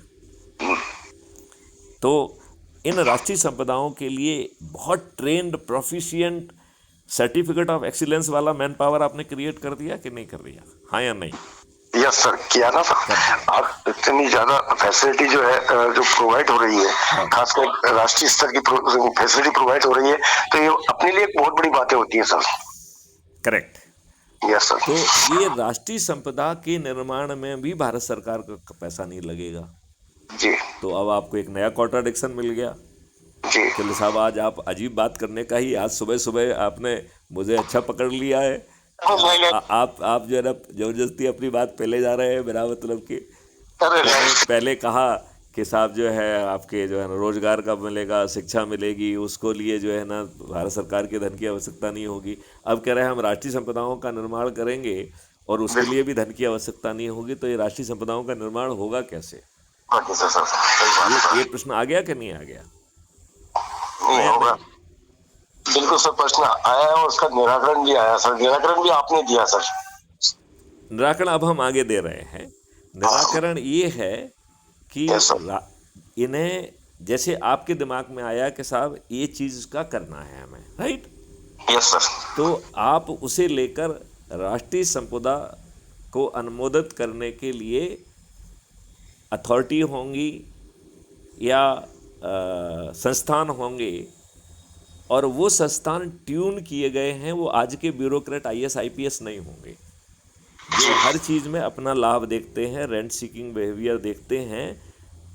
तो इन राष्ट्रीय संपदाओं के लिए बहुत trend, proficient, certificate of excellence वाला मैन पावर आपने क्रिएट कर दिया कि नहीं कर दिया? हाँ या नहीं? यस सर, किया ना सर। आप इतनी ज्यादा फैसिलिटी जो है, जो प्रोवाइड हो रही है, खासकर राष्ट्रीय स्तर की फैसिलिटी प्रोवाइड हो रही है, तो ये अपने लिए बहुत बड़ी बातें होती है सर। करेक्ट। Yes sir. तो ये राष्ट्रीय संपदा के निर्माण में भी भारत सरकार का पैसा नहीं लगेगा। जी तो अब आपको एक नया कॉन्ट्राडिक्शन मिल गया। जी। चलो साहब, आज आप अजीब बात करने का ही, आज सुबह सुबह आपने मुझे अच्छा पकड़ लिया है। आप जो है ना जबरदस्ती अपनी बात पहले जा रहे हैं बिना मतलब के। पहले कहा कि साहब जो है आपके जो है ना रोजगार कब मिलेगा, शिक्षा मिलेगी, उसको लिए जो है ना भारत सरकार के धन की आवश्यकता नहीं होगी। अब कह रहे हैं हम राष्ट्रीय संपदाओं का निर्माण करेंगे और उसके लिए भी धन की आवश्यकता नहीं होगी, तो ये राष्ट्रीय संपदाओं का निर्माण होगा कैसे? ये प्रश्न आ गया कि नहीं आ गया? नहीं होगा। बिल्कुल सर, प्रश्न आया है और उसका निराकरण भी आया सर। निराकरण भी आपने दिया सर। निराकरण अब हम आगे दे रहे हैं। निराकरण ये है कि इन्हें, जैसे आपके दिमाग में आया कि साहब ये चीज़ का करना है हमें, राइट? Yes sir. तो आप उसे लेकर राष्ट्रीय संपदा को अनुमोदित करने के लिए अथॉरिटी होंगी या संस्थान होंगे, और वो संस्थान ट्यून किए गए हैं, वो आज के ब्यूरोक्रेट IAS IPS नहीं होंगे जो हर चीज़ में अपना लाभ देखते हैं, रेंट सीकिंग बिहेवियर देखते हैं।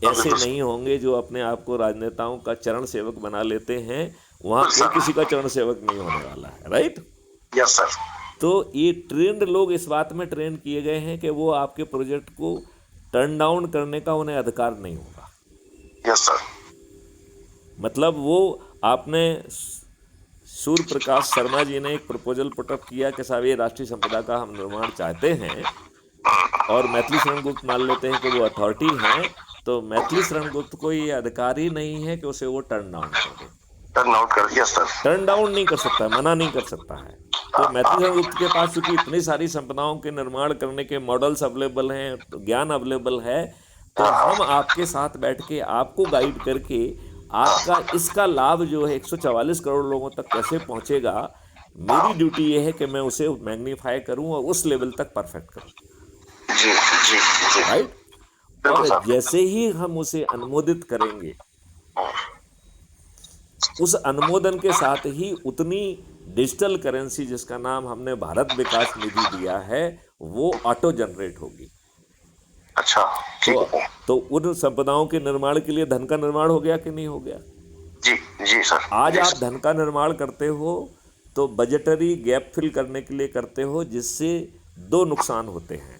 ऐसे नहीं होंगे जो अपने आप को राजनेताओं का चरण सेवक बना लेते हैं। वहाँ कोई किसी का चरण सेवक नहीं होने वाला है, राइट? Yes sir. तो ये ट्रेंड लोग इस बात में ट्रेंड किए गए हैं कि वो आपके प्रोजेक्ट को टर्न डाउन करने का उन्हें अधिकार नहीं होगा। Yes sir. मतलब वो आपने सूर्य प्रकाश शर्मा जी ने एक प्रपोजल पुटअप किया कि साहब ये राष्ट्रीय संपदा का हम निर्माण चाहते हैं, और मैथिली शरण गुप्त मान लेते हैं कि वो अथॉरिटी हैं, तो मैथिली शरण गुप्त को ये अधिकार ही नहीं है कि उसे वो टर्न डाउन कर दे। टर्न आउट कर दिया सर। टर्न डाउन नहीं कर सकता, मना नहीं कर सकता है। तो मैथिली शरण गुप्त के पास चूंकि इतनी सारी संपदाओं के निर्माण करने के मॉडल्स अवेलेबल हैं, तो ज्ञान अवेलेबल है, तो हम आपके साथ बैठ के आपको गाइड करके आपका इसका लाभ जो है 144 करोड़ लोगों तक कैसे पहुंचेगा, मेरी ड्यूटी ये है कि मैं उसे मैग्नीफाई करूं और उस लेवल तक परफेक्ट करूं। जी जी जी। राइट। बिल्कुल और सर। जैसे ही हम उसे अनुमोदित करेंगे, उस अनुमोदन के साथ ही उतनी डिजिटल करेंसी जिसका नाम हमने भारत विकास निधि दिया है वो ऑटो जनरेट होगी। अच्छा, ठीक है। तो उन संपदाओं के निर्माण के लिए धन का निर्माण हो गया कि नहीं हो गया? जी जी सर। आज जी आप सर। धन का निर्माण करते हो तो बजटरी गैप फिल करने के लिए करते हो, जिससे दो नुकसान होते हैं।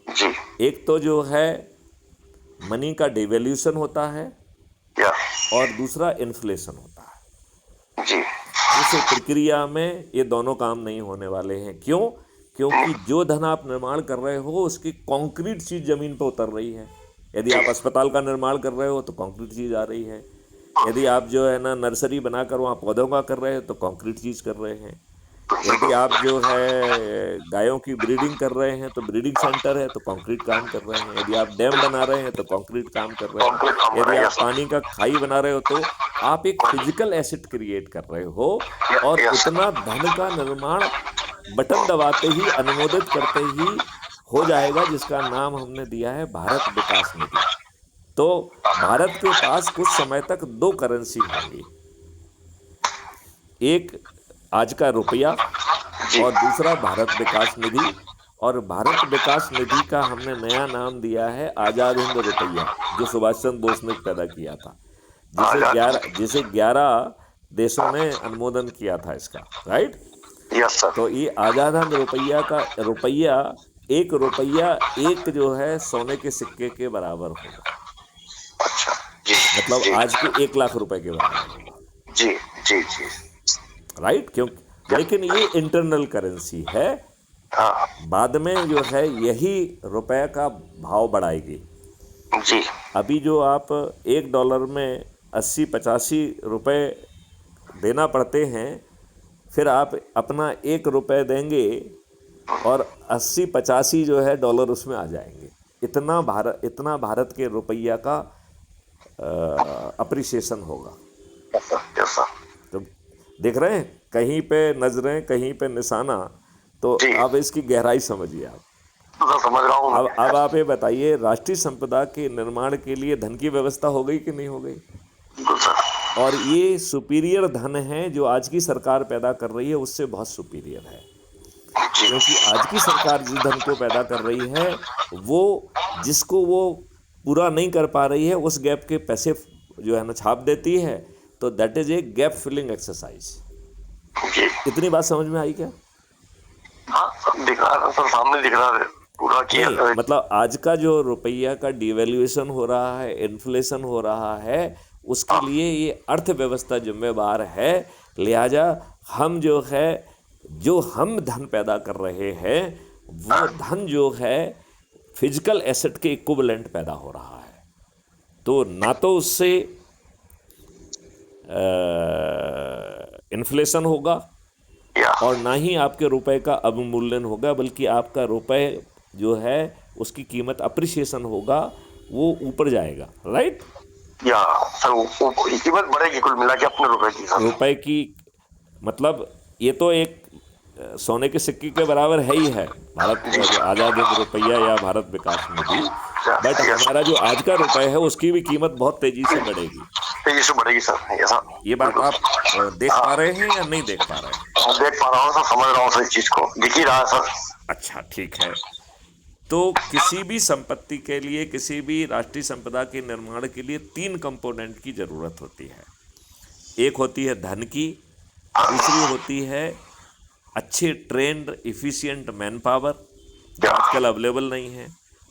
जी। एक तो जो है मनी का डिवैल्यूएशन होता है, या। और दूसरा इन्फ्लेशन होता है। जी। इस प्रक्रिया में ये दोनों काम नहीं होने वाले हैं। क्यों? क्योंकि जो धन आप निर्माण कर रहे हो उसकी कॉन्क्रीट चीज जमीन पर उतर रही है। यदि आप अस्पताल का निर्माण कर रहे हो तो कॉन्क्रीट चीज आ रही है। यदि आप जो है ना नर्सरी बनाकर वहाँ पौधों का कर रहे हो तो कॉन्क्रीट चीज कर रहे हैं। यदि आप जो है गायों की ब्रीडिंग कर रहे हैं तो ब्रीडिंग सेंटर है तो कंक्रीट काम कर रहे हैं। यदि आप डैम बना रहे हैं तो कंक्रीट काम कर रहे हैं। यदि आप पानी का खाई बना रहे हो तो आप एक फिजिकल एसेट क्रिएट कर रहे हो, और उतना धन का निर्माण बटन दबाते ही, अनुमोदित करते ही हो जाएगा, जिसका नाम हमने दिया है भारत विकास निधि। तो भारत के पास कुछ समय तक दो करेंसी होंगी, एक आज का रुपया और दूसरा भारत विकास निधि। और भारत विकास निधि का हमने नया नाम दिया है आजाद हिंद रुपया, जो सुभाष चंद्र बोस ने पैदा किया था, जिसे 11 देशों ने अनुमोदन किया था इसका। राइट। Yes sir. तो ये आजाद हिंद रुपया का रुपया एक जो है सोने के सिक्के के बराबर होगा। अच्छा जी। मतलब जी। आज के 1 लाख रुपए के बराबर होगा। जी जी जी। राइट। क्योंकि लेकिन ये इंटरनल करेंसी है, हाँ बाद में जो है यही रुपए का भाव बढ़ाएगी। जी। अभी जो आप $1 में 80-85 रुपए देना पड़ते हैं, फिर आप अपना ₹1 देंगे और 80-85 जो है डॉलर उसमें आ जाएंगे। इतना भारत के रुपया का अप्रिसिएशन होगा। Yes sir. तो देख रहे हैं, कहीं पे नजरें कहीं पे निशाना। तो अब इसकी गहराई समझिए आप। तो समझ रहा हूँ। अब आप ये बताइए, राष्ट्रीय संपदा के निर्माण के लिए धन की व्यवस्था हो गई कि नहीं हो गई? बिल्कुल सर। और ये सुपीरियर धन है जो आज की सरकार पैदा कर रही है, उससे बहुत सुपीरियर है। क्योंकि आज की सरकार जिस धन को पैदा कर रही है वो जिसको वो पूरा नहीं कर पा रही है, उस गैप के पैसे जो है ना छाप देती है। तो that is a gap filling exercise. इतनी बात समझ में आई क्या? हाँ सब दिख रहा है सर, सामने दिख रहा है पूरा किया। मतलब आज का जो रुपया का डिवैल्यूएशन हो रहा है, इन्फ्लेशन हो रहा है, उसके लिए ये अर्थव्यवस्था जिम्मेवार है। लिहाजा हम जो हम धन पैदा कर रहे हैं वो धन जो है फिजिकल एसेट के इक्विवेलेंट पैदा हो रहा है। तो ना तो उससे इन्फ्लेशन होगा और ना ही आपके रुपए का अवमूल्यन होगा, बल्कि आपका रुपए जो है उसकी कीमत अप्रिसिएशन होगा, वो ऊपर जाएगा। राइट। या सर कीमत बढ़ेगी कुल मिला के अपने रुपए की मतलब ये तो एक सोने के सिक्के के बराबर है ही है, भारत का जो आजाद हिंद रुपया या भारत विकास निधि। बट हमारा जो आज का रुपया है उसकी भी कीमत बहुत तेजी से बढ़ेगी। सर। ये बात आप देख पा रहे हैं या नहीं देख पा रहे हैं? देख पा रहा हूँ सर, समझ रहा हूँ सर, इस चीज को दिख ही रहा है सर। अच्छा, ठीक है। तो किसी भी संपत्ति के लिए, किसी भी राष्ट्रीय संपदा के निर्माण के लिए 3 कंपोनेंट की जरूरत होती है। एक होती है धन की, दूसरी होती है अच्छे ट्रेंड इफिशिएंट मैन पावर, जो आजकल अवेलेबल नहीं है।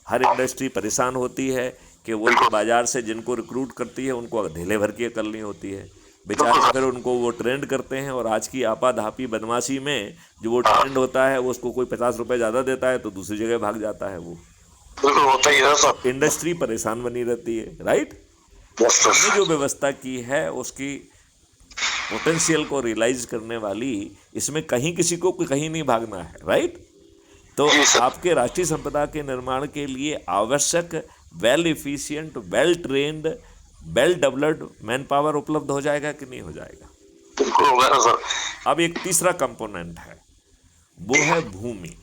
हर इंडस्ट्री परेशान होती है कि वो बाजार से जिनको रिक्रूट करती है उनको ढीले भर के करनी होती है। बेचारे फिर उनको वो ट्रेंड करते हैं, और आज की आपाधापी बदमाशी में जो वो ट्रेंड होता है, वो उसको कोई 50 रुपए ज़्यादा देता है तो दूसरी जगह भाग जाता है वो। बिल्कुल होता ही है सर। इंडस्ट्री परेशान बनी रहती है, राइट। यस हमने सर। जो व्यवस्था की है उसकी पोटेंशियल को रियलाइज करने वाली, इसमें कहीं किसी को कहीं नहीं भागना है, राइट। तो जी सर। आपके राष्ट्रीय संपदा के निर्माण के लिए आवश्यक well efficient, well trained, well developed manpower उपलब्ध हो जाएगा कि नहीं हो जाएगा। बिल्कुल होगा ना सर। अब एक तीसरा कंपोनेंट है, वो है भूमि।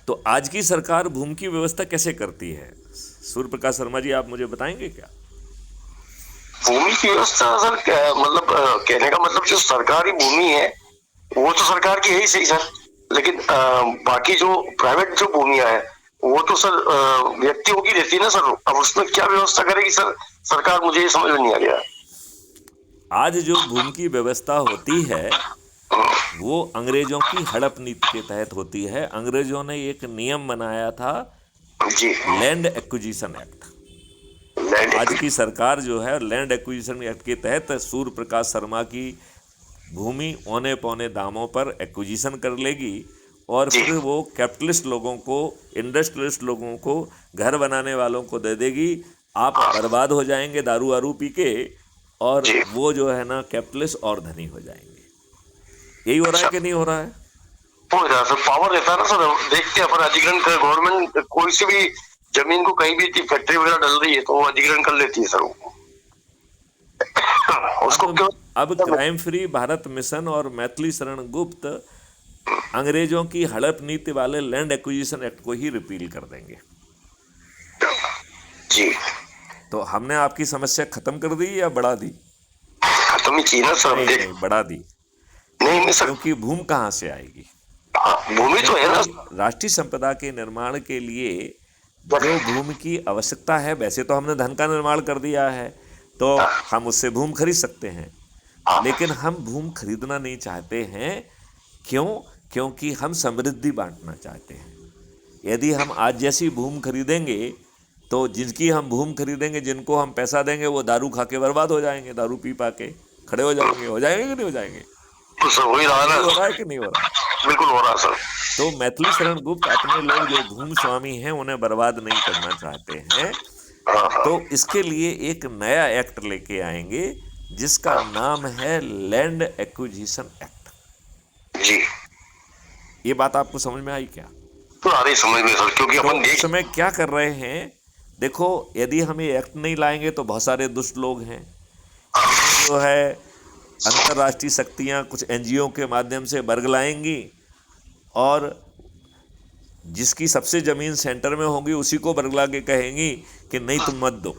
तो आज की सरकार भूमि की व्यवस्था कैसे करती है, सूर्य प्रकाश शर्मा जी आप मुझे बताएंगे क्या। भूमि की व्यवस्था सर मतलब कहने का मतलब जो सरकारी भूमि है वो तो सरकार की है ही सही सर, लेकिन बाकी जो प्राइवेट जो भूमियां है वो तो सर व्यक्तियों की रहती है ना सर। अब उसमें क्या व्यवस्था करेगी सर सरकार, मुझे ये समझ में नहीं आ रहा। आज जो भूमि की व्यवस्था होती है वो अंग्रेजों की हड़प नीति के तहत होती है। अंग्रेजों ने एक नियम बनाया था, जी। Land acquisition act. आज की सरकार जो है लैंड एक्विजिशन एक्ट के तहत सूर्य प्रकाश शर्मा की भूमि औने पौने दामों पर एक्विजिशन कर लेगी, और फिर वो कैपिटलिस्ट लोगों को, इंडस्ट्रियलिस्ट लोगों को, घर बनाने वालों को दे देगी। आप बर्बाद हो जाएंगे दारू वारू पी के, और वो जो है ना कैपिटलिस्ट और धनी हो जाएंगे। यही हो रहा है कि नहीं हो रहा है। हो रहा है सर, पावर रहता है ना सर। देखते हैं अपन अधिग्रहण कर, गवर्नमेंट कोई सी भी जमीन को कहीं भी फैक्ट्री वगैरह डल रही है तो वो अधिग्रहण कर लेती है सर वो। उसको क्यों। अब क्राइम फ्री भारत मिशन और मैथिली शरण गुप्त अंग्रेजों की हड़प नीति वाले लैंड एक्विजिशन एक्ट को ही रिपील कर देंगे। जी। तो हमने आपकी समस्या खत्म कर दी या बढ़ा दी। खत्म ही चाहिए ना सर। नहीं, बढ़ा दी। नहीं सर, क्योंकि भूमि कहाँ से आएगी। भूमि तो है ना। राष्ट्रीय संपदा के निर्माण के लिए जो भूमि की आवश्यकता है, वैसे तो हमने धन का निर्माण कर दिया है तो हम उससे भूमि खरीद सकते हैं, लेकिन हम भूमि खरीदना नहीं चाहते हैं। क्यों? क्योंकि हम समृद्धि बांटना चाहते हैं। यदि हम आज जैसी भूमि खरीदेंगे तो जिनकी हम भूमि खरीदेंगे, जिनको हम पैसा देंगे, वो दारू खा के बर्बाद हो जाएंगे, दारू पी पा के खड़े हो जाएंगे। हो जाएंगे कि नहीं हो जाएंगे। तो सर वही रहा ना। हो रहा है कि नहीं हो रहा। बिल्कुल हो रहा सर। तो मैथिली शरण गुप्त अपने लोग जो भूमि स्वामी हैं उन्हें बर्बाद नहीं करना चाहते हैं, तो इसके लिए एक नया एक्ट लेके आएंगे जिसका नाम है लैंड एक्विजिशन एक्ट। जी। ये बात आपको समझ में आई क्या। तो आ रही समझ में सर, क्योंकि अपन इस समय क्या कर रहे हैं, देखो यदि हम ये एक्ट नहीं लाएंगे तो बहुत सारे दुष्ट लोग हैं जो है अंतर्राष्ट्रीय शक्तियां कुछ एनजीओ के माध्यम से बरगलाएंगी, और जिसकी सबसे ज़मीन सेंटर में होगी उसी को बरगला के कहेंगी कि नहीं तुम मत दो।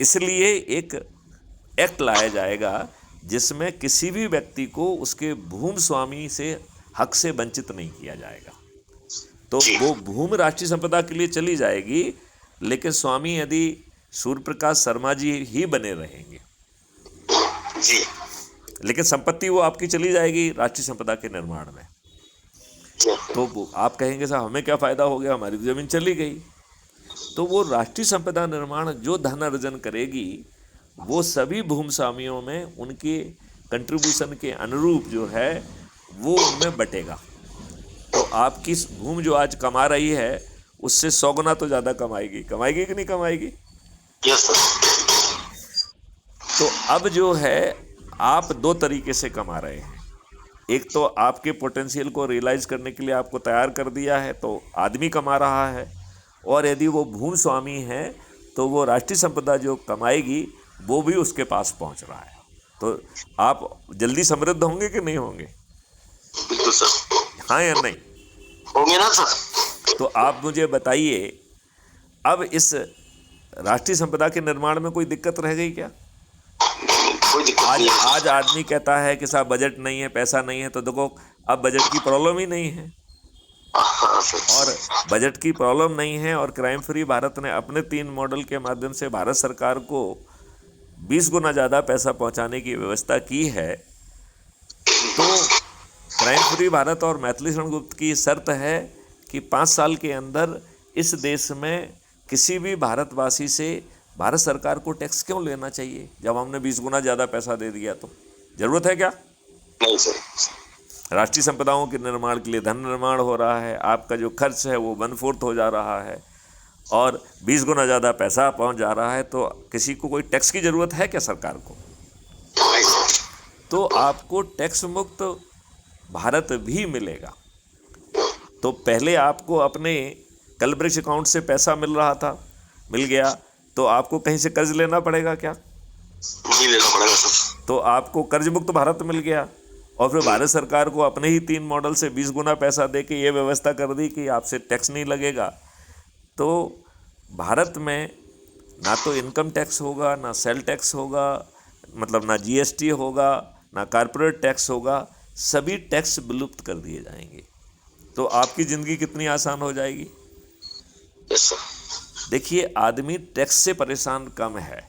इसलिए एक एक्ट लाया जाएगा जिसमें किसी भी व्यक्ति को उसके भूमि स्वामी से हक से वंचित नहीं किया जाएगा। तो वो भूमि राष्ट्रीय संपदा के लिए चली जाएगी, लेकिन स्वामी यदि सूर्य प्रकाश शर्मा जी ही बने रहेंगे जी, लेकिन संपत्ति वो आपकी चली जाएगी राष्ट्रीय संपदा के निर्माण में। तो आप कहेंगे साहब हमें क्या फ़ायदा हो गया, हमारी तो ज़मीन चली गई। तो वो राष्ट्रीय संपदा निर्माण जो धन अर्जन करेगी वो सभी भूमि स्वामियों में उनके कंट्रीब्यूशन के अनुरूप जो है वो उनमें बटेगा। तो आपकी भूमि जो आज कमा रही है उससे 100 गुना तो ज़्यादा कमाएगी। कमाएगी कि नहीं कमाएगी। Yes sir. तो अब जो है आप दो तरीके से कमा रहे हैं। एक तो आपके पोटेंशियल को रियलाइज करने के लिए आपको तैयार कर दिया है तो आदमी कमा रहा है, और यदि वो भूमि स्वामी है तो वो राष्ट्रीय संपदा जो कमाएगी वो भी उसके पास पहुंच रहा है। तो आप जल्दी समृद्ध होंगे कि नहीं होंगे। बिल्कुल सर। हाँ या नहीं होंगे ना सर। तो आप मुझे बताइए, अब इस राष्ट्रीय संपदा के निर्माण में कोई दिक्कत रह गई क्या। आज आदमी कहता है कि साहब बजट नहीं है, पैसा नहीं है, तो देखो अब बजट की प्रॉब्लम ही नहीं है। और बजट की प्रॉब्लम नहीं है और क्राइम फ्री भारत ने अपने 3 मॉडल के माध्यम से भारत सरकार को 20 गुना ज़्यादा पैसा पहुंचाने की व्यवस्था की है। तो क्राइम फ्री भारत और मैथिली शरण गुप्त की शर्त है कि 5 साल के अंदर इस देश में किसी भी भारतवासी से भारत सरकार को टैक्स क्यों लेना चाहिए जब हमने 20 गुना ज़्यादा पैसा दे दिया? तो ज़रूरत है क्या? नहीं सर। राष्ट्रीय संपदाओं के निर्माण के लिए धन निर्माण हो रहा है, आपका जो खर्च है वो 1/4 हो जा रहा है और 20 गुना ज़्यादा पैसा पहुंच जा रहा है, तो किसी को कोई टैक्स की ज़रूरत है क्या सरकार को? नहीं सर। तो आपको टैक्स मुक्त भारत भी मिलेगा। तो पहले आपको अपने कलवृक्ष अकाउंट से पैसा मिल रहा था, मिल गया, तो आपको कहीं से कर्ज लेना पड़ेगा क्या? नहीं लेना पड़ेगा सर। तो आपको कर्ज मुक्त भारत मिल गया और फिर भारत सरकार को अपने ही 3 मॉडल से 20 गुना पैसा दे के ये व्यवस्था कर दी कि आपसे टैक्स नहीं लगेगा। तो भारत में ना तो इनकम टैक्स होगा, ना सेल टैक्स होगा, मतलब ना जीएसटी होगा, ना कॉर्पोरेट टैक्स होगा, सभी टैक्स विलुप्त कर दिए जाएंगे। तो आपकी ज़िंदगी कितनी आसान हो जाएगी। Yes sir. देखिए, आदमी टैक्स से परेशान कम है,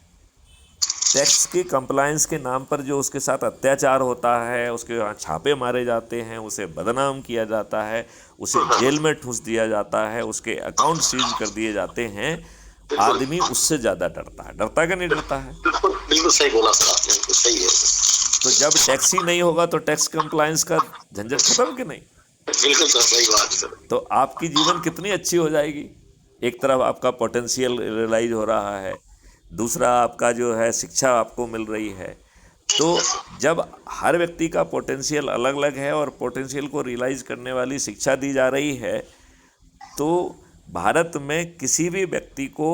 टैक्स के कंप्लायंस के नाम पर जो उसके साथ अत्याचार होता है, उसके यहाँ छापे मारे जाते हैं, उसे बदनाम किया जाता है, उसे जेल में ठूंस दिया जाता है, उसके अकाउंट सीज कर दिए जाते हैं, आदमी उससे ज़्यादा डरता है। डरता कि नहीं डरता है? बिल्कुल बिल्कुल सही बोला सर आपने, बिल्कुल सही है। तो जब टैक्स ही नहीं होगा तो टैक्स कंप्लायंस का झंझट खत्म कि नहीं? बिल्कुल सर, सही बात है सर। तो आपकी जीवन कितनी अच्छी हो जाएगी। एक तरफ आपका पोटेंशियल रियलाइज हो रहा है, दूसरा आपका जो है शिक्षा आपको मिल रही है। तो जब हर व्यक्ति का पोटेंशियल अलग अलग है और पोटेंशियल को रियलाइज करने वाली शिक्षा दी जा रही है, तो भारत में किसी भी व्यक्ति को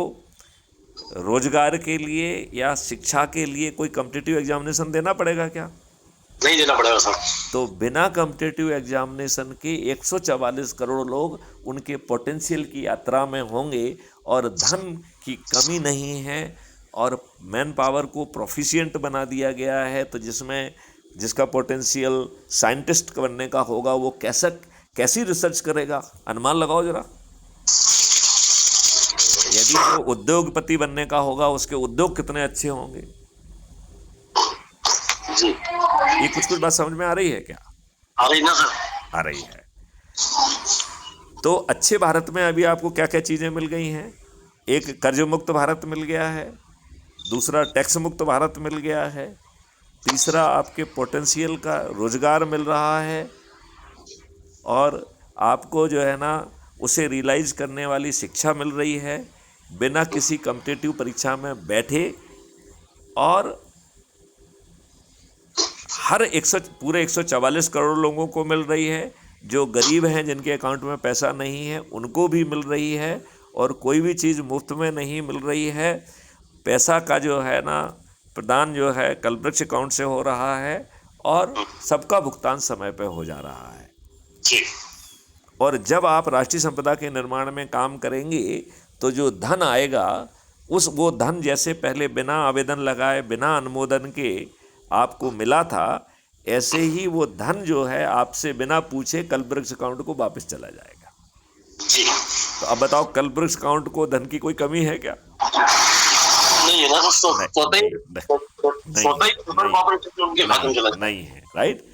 रोजगार के लिए या शिक्षा के लिए कोई कॉम्पिटिटिव एग्जामिनेशन देना पड़ेगा क्या? नहीं देना पड़ेगा सर। तो बिना कॉम्पिटिटिव एग्जामिनेशन के 144 करोड़ लोग उनके पोटेंशियल की यात्रा में होंगे और धन की कमी नहीं है और मैन पावर को प्रोफिशिएंट बना दिया गया है। तो जिसका पोटेंशियल साइंटिस्ट बनने का होगा वो कैसी रिसर्च करेगा, अनुमान लगाओ जरा। यदि वो उद्योगपति बनने का होगा, उसके उद्योग कितने अच्छे होंगे। जी। ये कुछ बात समझ में आ रही है क्या? आ रही ना सर? आ रही है। तो अच्छे भारत में अभी आपको क्या क्या चीज़ें मिल गई हैं। एक कर्ज मुक्त भारत मिल गया है, दूसरा टैक्स मुक्त भारत मिल गया है, तीसरा आपके पोटेंशियल का रोजगार मिल रहा है और आपको जो है ना उसे रियलाइज करने वाली शिक्षा मिल रही है बिना किसी कॉम्पिटिटिव परीक्षा में बैठे। और हर पूरे 144 करोड़ लोगों को मिल रही है। जो गरीब हैं, जिनके अकाउंट में पैसा नहीं है, उनको भी मिल रही है। और कोई भी चीज़ मुफ्त में नहीं मिल रही है। पैसा का जो है ना प्रदान जो है कलवृक्ष अकाउंट से हो रहा है और सबका भुगतान समय पे हो जा रहा है। जी। और जब आप राष्ट्रीय संपदा के निर्माण में काम करेंगे तो जो धन आएगा वो धन जैसे पहले बिना आवेदन लगाए, बिना अनुमोदन के आपको मिला था, ऐसे ही वो धन जो है आपसे बिना पूछे कलवृक्ष अकाउंट को वापस चला जाएगा। जी। तो अब बताओ, कलवृक्ष अकाउंट को धन की कोई कमी है क्या? नहीं है ना, नहीं है, राइट।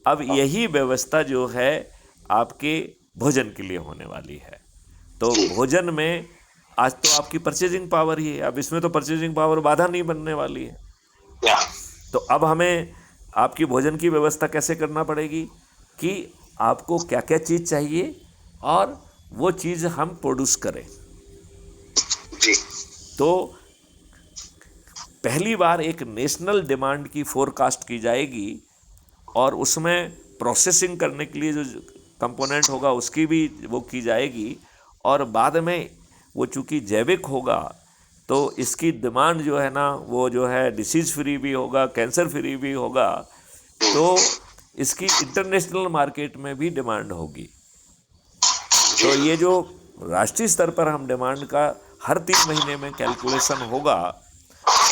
अब यही व्यवस्था जो है आपके भोजन के लिए होने वाली है। तो भोजन में आज तो आपकी परचेजिंग पावर ही है, अब इसमें तो परचेजिंग पावर बाधा नहीं बनने वाली है। तो अब हमें आपकी भोजन की व्यवस्था कैसे करना पड़ेगी कि आपको क्या क्या चीज़ चाहिए और वो चीज़ हम प्रोड्यूस करें। जी। तो पहली बार एक नेशनल डिमांड की फोरकास्ट की जाएगी और उसमें प्रोसेसिंग करने के लिए जो कंपोनेंट होगा उसकी भी वो की जाएगी। और बाद में वो चूँकि जैविक होगा तो इसकी डिमांड जो है ना वो जो है डिसीज़ फ्री भी होगा, कैंसर फ्री भी होगा। तो इसकी इंटरनेशनल मार्केट में भी डिमांड होगी। तो ये जो राष्ट्रीय स्तर पर हम डिमांड का हर 3 महीने में कैलकुलेशन होगा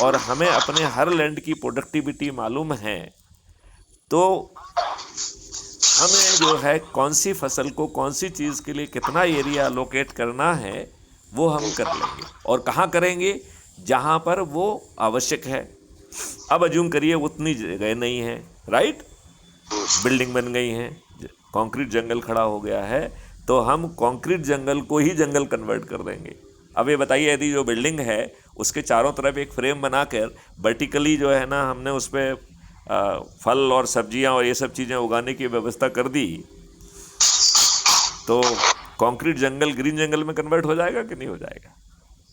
और हमें अपने हर लैंड की प्रोडक्टिविटी मालूम है, तो हमें जो है कौन सी फसल को कौन सी चीज़ के लिए कितना एरिया अलोकेट करना है वो हम कर लेंगे। और कहाँ करेंगे? जहाँ पर वो आवश्यक है। अब अज्यूम करिए उतनी जगह नहीं है, राइट, बिल्डिंग बन गई हैं, कंक्रीट जंगल खड़ा हो गया है, तो हम कंक्रीट जंगल को ही जंगल कन्वर्ट कर देंगे। अब ये बताइए, यदि जो बिल्डिंग है उसके चारों तरफ एक फ्रेम बनाकर वर्टिकली जो है ना हमने उस पर फल और सब्जियां और ये सब चीज़ें उगाने की व्यवस्था कर दी, तो कंक्रीट जंगल ग्रीन जंगल में कन्वर्ट हो जाएगा कि नहीं हो जाएगा?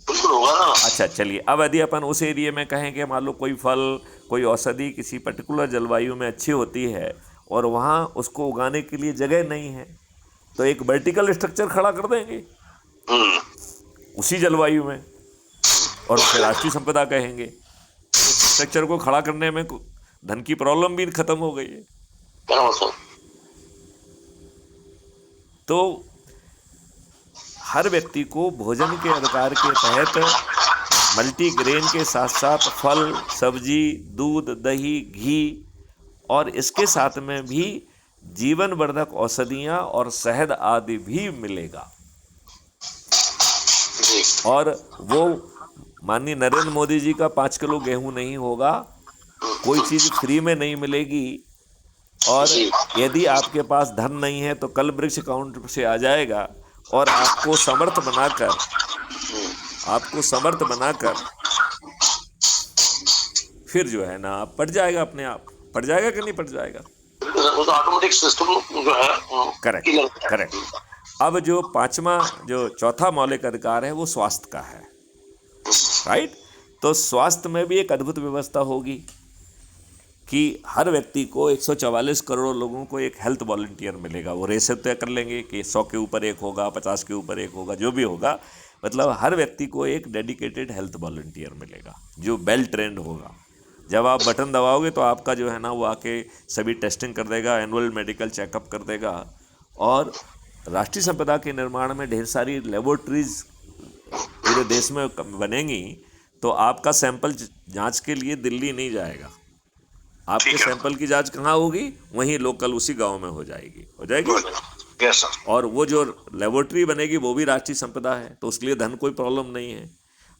बिल्कुल होगा ना। अच्छा चलिए, अब यदि अपन उस एरिया में कहें कि मान लो कोई फल कोई औषधि किसी पर्टिकुलर जलवायु में अच्छी होती है और वहाँ उसको उगाने के लिए जगह नहीं है, तो एक वर्टिकल स्ट्रक्चर खड़ा कर देंगे उसी जलवायु में और उसे राष्ट्रीय संपदा कहेंगे। उस स्ट्रक्चर को खड़ा करने में धन की प्रॉब्लम भी खत्म हो गई है। तो हर व्यक्ति को भोजन के अधिकार के तहत मल्टीग्रेन के साथ साथ फल सब्जी दूध दही घी और इसके साथ में भी जीवनवर्धक औषधियाँ और शहद आदि भी मिलेगा। और वो माननीय नरेंद्र मोदी जी का 5 किलो गेहूं नहीं होगा, कोई चीज़ फ्री में नहीं मिलेगी। और यदि आपके पास धन नहीं है तो कल वृक्ष अकाउंट से आ जाएगा और आपको समर्थ बनाकर फिर जो है ना आप पड़ जाएगा, अपने आप पड़ जाएगा कि नहीं पड़ जाएगा? वो तो ऑटोमेटिक सिस्टम जो है करेक्ट। अब जो चौथा मौलिक अधिकार है वो स्वास्थ्य का है, राइट? तो स्वास्थ्य में भी एक अद्भुत व्यवस्था होगी कि हर व्यक्ति को 144 करोड़ लोगों को एक हेल्थ वॉलंटियर मिलेगा। वो रेशो तय कर लेंगे कि 100 के ऊपर एक होगा, 50 के ऊपर एक होगा, जो भी होगा, मतलब हर व्यक्ति को एक डेडिकेटेड हेल्थ वॉलंटियर मिलेगा जो वेल ट्रेंड होगा। जब आप बटन दबाओगे तो आपका जो है ना वो आके सभी टेस्टिंग कर देगा, एनुअल मेडिकल चेकअप कर देगा। और राष्ट्रीय संपदा के निर्माण में ढेर सारी लेबोरेटरीज पूरे देश में बनेंगी, तो आपका सैंपल जांच के लिए दिल्ली नहीं जाएगा, आपके सैंपल की जांच कहाँ होगी? वहीं लोकल उसी गांव में हो जाएगी। yes, और वो जो लेबोरेटरी बनेगी वो भी राष्ट्रीय संपदा है, तो उसके लिए धन कोई प्रॉब्लम नहीं है।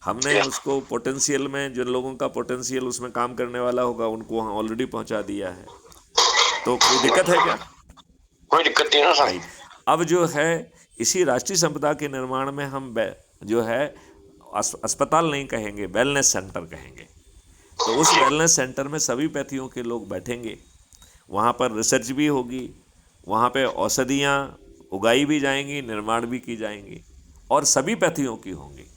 हमने उसको पोटेंशियल में, जिन लोगों का पोटेंशियल उसमें काम करने वाला होगा उनको वहाँ ऑलरेडी पहुँचा दिया है। तो कोई दिक्कत है क्या? कोई दिक्कत नहीं है भाई। अब जो है इसी राष्ट्रीय संपदा के निर्माण में हम जो है अस्पताल नहीं कहेंगे, वेलनेस सेंटर कहेंगे। तो उस वेलनेस सेंटर में सभी पैथियों के लोग बैठेंगे, वहाँ पर रिसर्च भी होगी, वहाँ पे औषधियाँ उगाई भी जाएंगी, निर्माण भी की जाएंगी और सभी पैथियों की होंगी।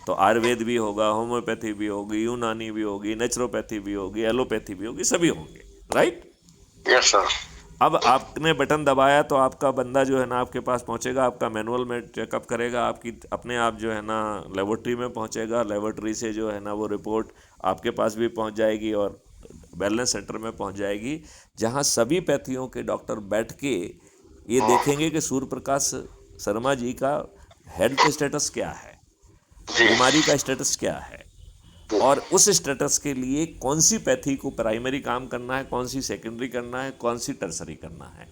तो आयुर्वेद भी होगा, होम्योपैथी भी होगी, यूनानी भी होगी, नेचुरोपैथी भी होगी, एलोपैथी भी होगी, सभी होंगे, राइट? Yes sir. अब आपने बटन दबाया तो आपका बंदा जो है ना आपके पास पहुंचेगा, आपका मैनुअल में चेकअप करेगा, आपकी अपने आप जो है ना लेबोरेटरी में पहुंचेगा, लेबोरेटरी से जो है ना वो रिपोर्ट आपके पास भी पहुंच जाएगी और वेलनेस सेंटर में पहुंच जाएगी, जहां सभी पैथियों के डॉक्टर बैठ के ये देखेंगे कि सूर्य प्रकाश शर्मा जी का हेल्थ स्टेटस क्या है, बीमारी का स्टेटस क्या है, और उस स्टेटस के लिए कौन सी पैथी को प्राइमरी काम करना है, कौन सी सेकेंडरी करना है, कौन सी टर्सरी करना है।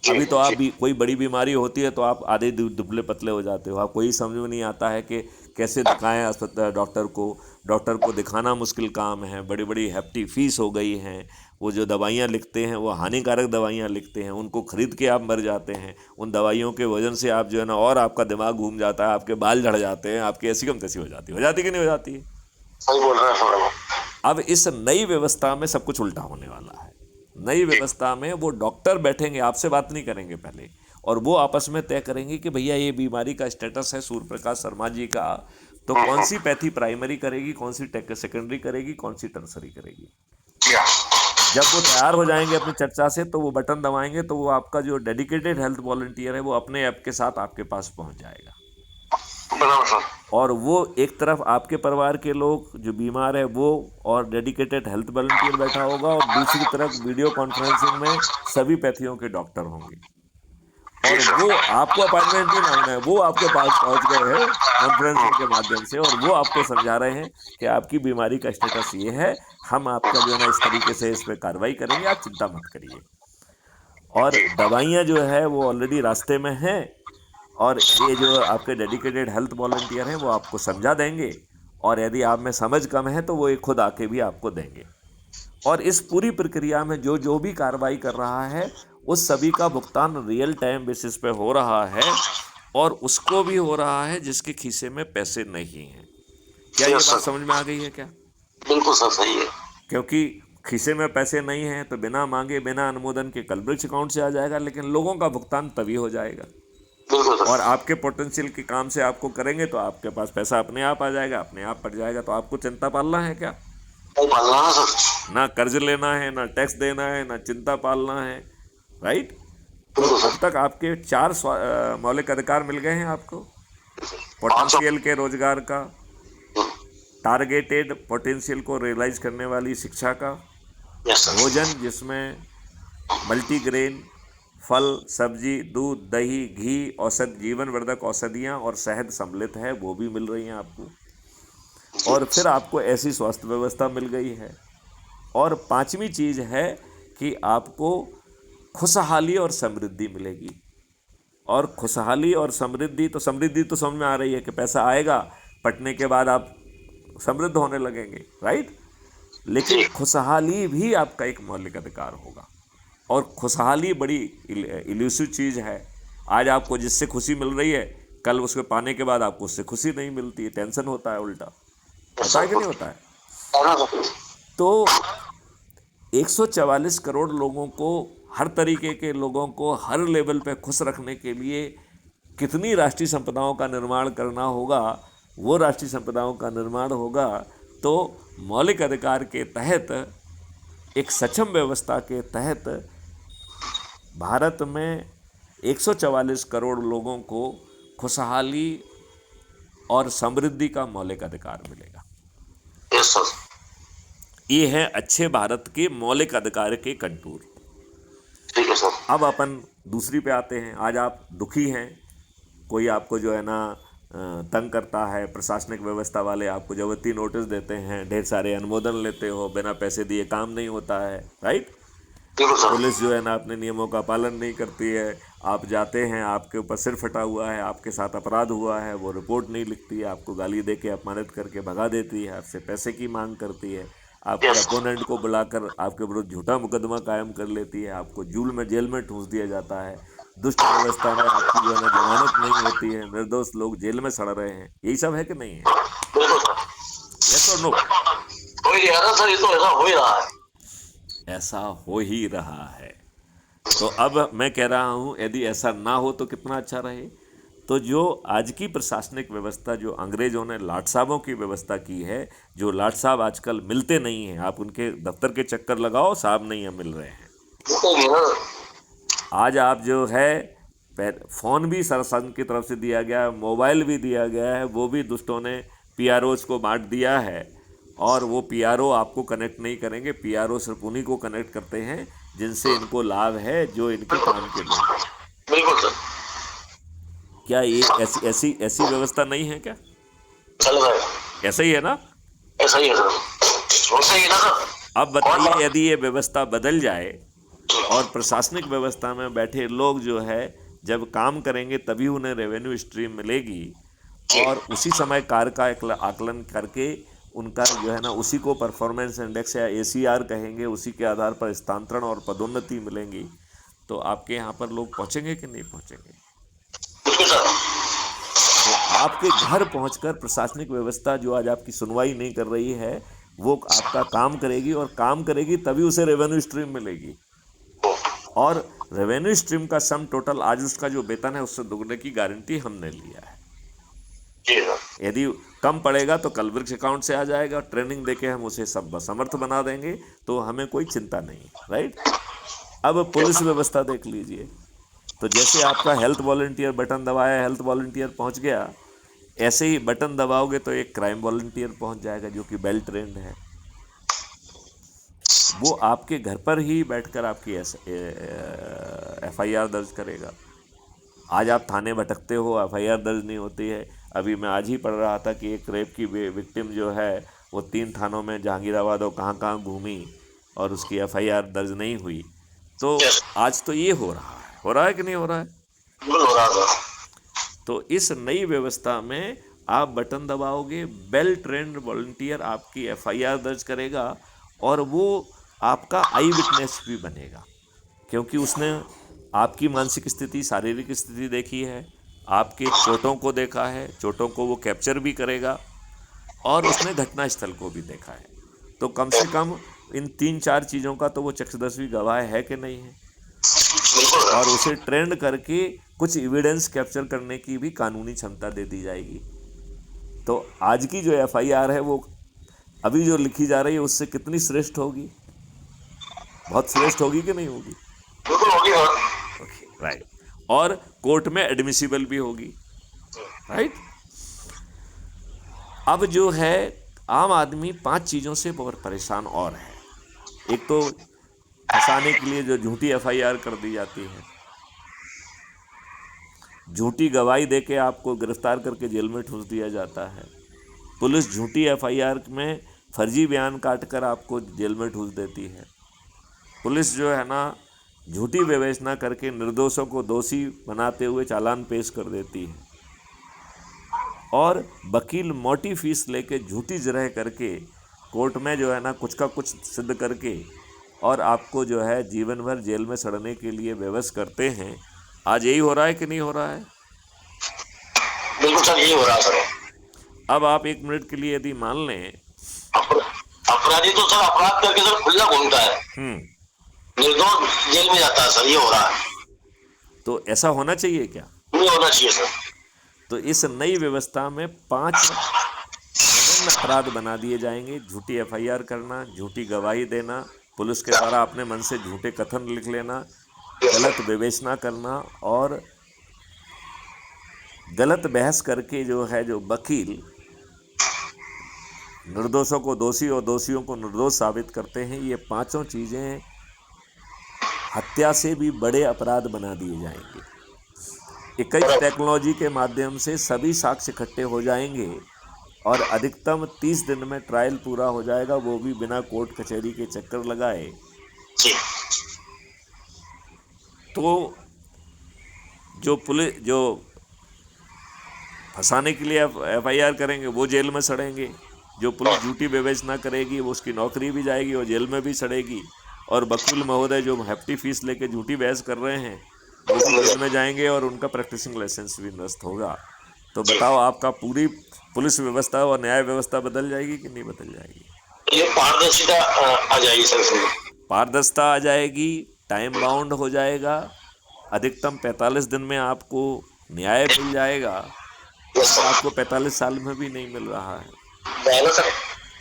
अभी तो आप भी कोई बड़ी बीमारी होती है तो आप आधे दुबले पतले हो जाते हो, आपको ये समझ में नहीं आता है कि कैसे दिखाएं डॉक्टर को दिखाना मुश्किल काम है। बड़ी बड़ी हैप्टी फीस हो गई हैं, वो जो दवाइयाँ लिखते हैं वो हानिकारक दवाइयाँ लिखते हैं, उनको ख़रीद के आप मर जाते हैं। उन दवाइयों के वजन से आप जो है ना और आपका दिमाग घूम जाता है, आपके बाल झड़ जाते हैं, आपकी ऐसी कम तैसी हो जाती कि नहीं हो जाती है? सही बोल रहे हैं। अब इस नई व्यवस्था में सब कुछ उल्टा होने वाला है। नई व्यवस्था में वो डॉक्टर बैठेंगे, आपसे बात नहीं करेंगे पहले, और वो आपस में तय करेंगे कि भैया ये बीमारी का स्टेटस है सूर्य प्रकाश शर्मा जी का, तो कौन सी पैथी प्राइमरी करेगी, कौन सी सेकेंडरी करेगी, कौन सी टर्सरी करेगी। जब वो तैयार हो जाएंगे अपनी चर्चा से तो वो बटन दबाएंगे तो वो आपका जो डेडिकेटेड हेल्थ वॉलंटियर है वो अपने ऐप के साथ आपके पास पहुंच जाएगा। और वो एक तरफ आपके परिवार के लोग जो बीमार है वो और डेडिकेटेड हेल्थ वॉलंटियर बैठा होगा, और दूसरी तरफ वीडियो कॉन्फ्रेंसिंग में सभी पैथियों के डॉक्टर होंगे, और वो आपको अपॉइंटमेंट भी मांगना है, वो आपके पास पहुंच गए हैं कॉन्फ्रेंसिंग के माध्यम से, और वो आपको समझा रहे हैं कि आपकी बीमारी का स्टेटस ये है, हम आपका जो है ना इस तरीके से इस पर कार्रवाई करेंगे, आप चिंता मत करिए। और दवाइयाँ जो है वो ऑलरेडी रास्ते में हैं, और ये जो आपके डेडिकेटेड हेल्थ वॉलंटियर हैं वो आपको समझा देंगे, और यदि आप में समझ कम है तो वो एक खुद आके भी आपको देंगे। और इस पूरी प्रक्रिया में जो भी कार्रवाई कर रहा है उस सभी का भुगतान रियल टाइम बेसिस पे हो रहा है, और उसको भी हो रहा है जिसके खीसे में पैसे नहीं हैं। क्या ये यस बात सर, समझ में आ गई है क्या? बिल्कुल सर, सही है। क्योंकि खीसे में पैसे नहीं हैं तो बिना मांगे बिना अनुमोदन के कलब्रिज अकाउंट से आ जाएगा, लेकिन लोगों का भुगतान तभी हो जाएगा। बिल्कुल और सर, आपके पोटेंशियल के काम से आपको करेंगे तो आपके पास पैसा अपने आप आ जाएगा, अपने आप पड़ जाएगा। तो आपको चिंता पालना है क्या? नहीं पालना है सर। ना कर्ज लेना है, ना टैक्स देना है, ना चिंता पालना है, राइट? तो बिल्कुल अब सर। तक आपके चार मौलिक अधिकार मिल गए हैं आपको। 500। पोटेंशियल के रोजगार का, टारगेटेड पोटेंशियल को रियलाइज करने वाली शिक्षा का, यस सर। भोजन जिसमें मल्टीग्रेन, फल, सब्जी, दूध, दही, घी, औषध, जीवन वर्धक औषधियाँ और शहद सम्मिलित है, वो भी मिल रही हैं आपको। और फिर आपको ऐसी स्वास्थ्य व्यवस्था मिल गई है। और पांचवी चीज़ है कि आपको खुशहाली और समृद्धि मिलेगी। और खुशहाली और समृद्धि तो समझ में आ रही है कि पैसा आएगा, पटने के बाद आप समृद्ध होने लगेंगे, राइट? लेकिन जी। खुशहाली भी आपका एक मौलिक अधिकार होगा। और खुशहाली बड़ी इल्यूसिव चीज़ है। आज आपको जिससे खुशी मिल रही है, कल उसको पाने के बाद आपको उससे खुशी नहीं मिलती है, टेंशन होता है उल्टा। यस होता है कि सर। नहीं होता है? है ना सर? तो 144 करोड़ लोगों को, हर तरीके के लोगों को हर लेवल पे खुश रखने के लिए कितनी राष्ट्रीय संपदाओं का निर्माण करना होगा, वो राष्ट्रीय संपदाओं का निर्माण होगा तो मौलिक अधिकार के तहत, एक सक्षम व्यवस्था के तहत भारत में 144 करोड़ लोगों को खुशहाली और समृद्धि का मौलिक अधिकार मिलेगा। Yes sir. ये है अच्छे भारत के मौलिक अधिकार के कंटूर। ठीक है सर। अब अपन दूसरी पे आते हैं। आज आप दुखी हैं, कोई आपको जो है ना तंग करता है, प्रशासनिक व्यवस्था वाले आपको जबरदस्ती नोटिस देते हैं, ढेर सारे अनुमोदन लेते हो, बिना पैसे दिए काम नहीं होता है, राइट? बिल्कुल सर। पुलिस जो है ना अपने नियमों का पालन नहीं करती है, आप जाते हैं, आपके ऊपर सिर फटा हुआ है, आपके साथ अपराध हुआ है, वो रिपोर्ट नहीं लिखती है, आपको गाली दे के अपमानित करके भगा देती है, आपसे पैसे की मांग करती है, आपके यस। अपोनेंट को बुलाकर आपके विरुद्ध झूठा मुकदमा कायम कर लेती है, आपको जेल में ठूंस दिया जाता है, दुष्ट व्यवस्था में आपकी जो है ना जमानत नहीं होती है, निर्दोष लोग जेल में सड़ रहे हैं। यही सब है कि नहीं है? बिल्कुल सर। यस और नो? हो ही रहा सर, ये तो ऐसा हो ही रहा है। ऐसा हो ही रहा है। तो अब मैं कह रहा हूँ, यदि ऐसा ना हो तो कितना अच्छा रहे। तो जो आज की प्रशासनिक व्यवस्था, जो अंग्रेजों ने लाट साहबों की व्यवस्था की है, जो लाट साहब आजकल मिलते नहीं हैं, आप उनके दफ्तर के चक्कर लगाओ, साहब नहीं मिल रहे हैं। बिल्कुल नहीं ना। आज आप जो है फ़ोन भी शासन की तरफ से दिया गया है, मोबाइल भी दिया गया है, वो भी दुष्टों ने पीआरओज को बांट दिया है। और वो पीआरओ आपको कनेक्ट नहीं करेंगे, पीआरओ सिर्फ उन्हीं को कनेक्ट करते हैं जिनसे इनको लाभ है, जो इनके काम के लोग हैं। बिल्कुल सर। क्या ये ऐसी ऐसी ऐसी व्यवस्था नहीं है क्या? चल रहा है। ऐसा ही है ना? ऐसा ही है सर, वैसा ही है ना सर। अब बताइए, यदि ये व्यवस्था बदल जाए और प्रशासनिक व्यवस्था में बैठे लोग जो है जब काम करेंगे तभी उन्हें रेवेन्यू स्ट्रीम मिलेगी, और उसी समय कार्य का आकलन करके उनका जो है ना उसी को परफॉर्मेंस इंडेक्स या एसीआर कहेंगे, उसी के आधार पर स्थानांतरण और पदोन्नति मिलेंगी, तो आपके यहाँ पर लोग पहुँचेंगे कि नहीं पहुँचेंगे? बिल्कुल सर। तो आपके घर पहुंचकर प्रशासनिक व्यवस्था जो आज आपकी सुनवाई नहीं कर रही है, वो आपका काम करेगी, और काम करेगी तभी उसे रेवेन्यू स्ट्रीम मिलेगी। और रेवेन्यू स्ट्रीम का सम टोटल आज उसका जो वेतन है उससे दुगने की गारंटी हमने लिया है। जी सर। यदि कम पड़ेगा तो कलवृक्ष अकाउंट से आ जाएगा, ट्रेनिंग देके हम उसे सब समर्थ बना देंगे, तो हमें कोई चिंता नहीं, राइट? अब पुलिस व्यवस्था देख लीजिए। तो जैसे आपका हेल्थ वॉलंटियर बटन दबाया, हेल्थ वॉलंटियर पहुंच गया, ऐसे ही बटन दबाओगे तो एक क्राइम वॉलंटियर पहुंच जाएगा जो कि वेल ट्रेंड है। वो आपके घर पर ही बैठकर आपकी एफआईआर दर्ज करेगा। आज आप थाने भटकते हो, एफआईआर दर्ज नहीं होती है। अभी मैं आज ही पढ़ रहा था कि एक रेप की विक्टिम जो है वो 3 थानों में जहांगीराबाद और कहाँ कहाँ घूमी और उसकी एफआईआर दर्ज नहीं हुई। तो आज तो ये हो रहा है कि नहीं हो रहा है? बिल्कुल हो रहा था। तो इस नई व्यवस्था में आप बटन दबाओगे, वेल ट्रेंड वॉलंटियर आपकी एफआईआर दर्ज करेगा, और वो आपका आई विटनेस भी बनेगा, क्योंकि उसने आपकी मानसिक स्थिति, शारीरिक स्थिति देखी है, आपके चोटों को देखा है, चोटों को वो कैप्चर भी करेगा, और उसने घटनास्थल को भी देखा है। तो कम से कम इन 3-4 चीज़ों का तो वो चक्षुदर्शी गवाह है कि नहीं है, बिल्कुल सर। और उसे ट्रेंड करके कुछ एविडेंस कैप्चर करने की भी कानूनी क्षमता दे दी जाएगी। तो आज की जो एफआईआर है वो अभी जो लिखी जा रही है उससे कितनी श्रेष्ठ होगी? बहुत श्रेष्ठ होगी कि नहीं होगी? बिल्कुल होगी सर। Okay, right. और कोर्ट में एडमिसिबल भी होगी, राइट। अब जो है आम आदमी 5 चीज़ों से बहुत परेशान और है। एक तो फंसाने के लिए जो झूठी एफआईआर कर दी जाती है, झूठी गवाही देके आपको गिरफ्तार करके जेल में ठूस दिया जाता है। पुलिस झूठी एफआईआर में फर्जी बयान काटकर आपको जेल में ठूस देती है। पुलिस जो है ना झूठी विवेचना करके निर्दोषों को दोषी बनाते हुए चालान पेश कर देती है, और वकील मोटी फीस लेके झूठी जरह करके कोर्ट में जो है ना कुछ का कुछ सिद्ध करके और आपको जो है जीवन भर जेल में सड़ने के लिए विवश करते हैं। आज यही हो रहा है कि नहीं हो रहा है? बिल्कुल सर, यही हो रहा है सर। अब आप 1 मिनट के लिए यदि मान लें, अपराधी तो सर अपराध करके सर खुला घूमता है, निर्दोष जेल में जाता है सर, ये हो रहा है। तो ऐसा होना चाहिए क्या? नहीं होना चाहिए सर। तो इस नई व्यवस्था में 5 विभिन्न अपराध बना दिए जाएंगे: झूठी एफआईआर करना, झूठी गवाही देना, पुलिस के द्वारा अपने मन से झूठे कथन लिख लेना, गलत विवेचना करना, और गलत बहस करके जो है जो वकील निर्दोषों को दोषी और दोषियों को निर्दोष साबित करते हैं। ये 5 चीज़ें हत्या से भी बड़े अपराध बना दिए जाएंगे। 21 टेक्नोलॉजी के माध्यम से सभी साक्ष्य इकट्ठे हो जाएंगे और अधिकतम 30 दिन में ट्रायल पूरा हो जाएगा, वो भी बिना कोर्ट कचहरी के चक्कर लगाए। तो जो पुलिस जो फंसाने के लिए एफआईआर करेंगे वो जेल में सड़ेंगे, जो पुलिस झूठी विवेचना करेगी वो उसकी नौकरी भी जाएगी और जेल में भी सड़ेगी, और वकील महोदय जो hefty फीस लेके झूठी बहस कर रहे हैं वो भी जेल में जाएंगे और उनका प्रैक्टिसिंग लाइसेंस भी नष्ट होगा। तो बताओ, आपका पूरी पुलिस व्यवस्था और न्याय व्यवस्था बदल जाएगी कि नहीं बदल जाएगी? ये पारदर्शिता आ जाएगी सर इसमें। पारदर्शिता आ जाएगी, टाइम बाउंड हो जाएगा, अधिकतम 45 दिन में आपको न्याय मिल जाएगा, आपको 45 साल में भी नहीं मिल रहा है। सर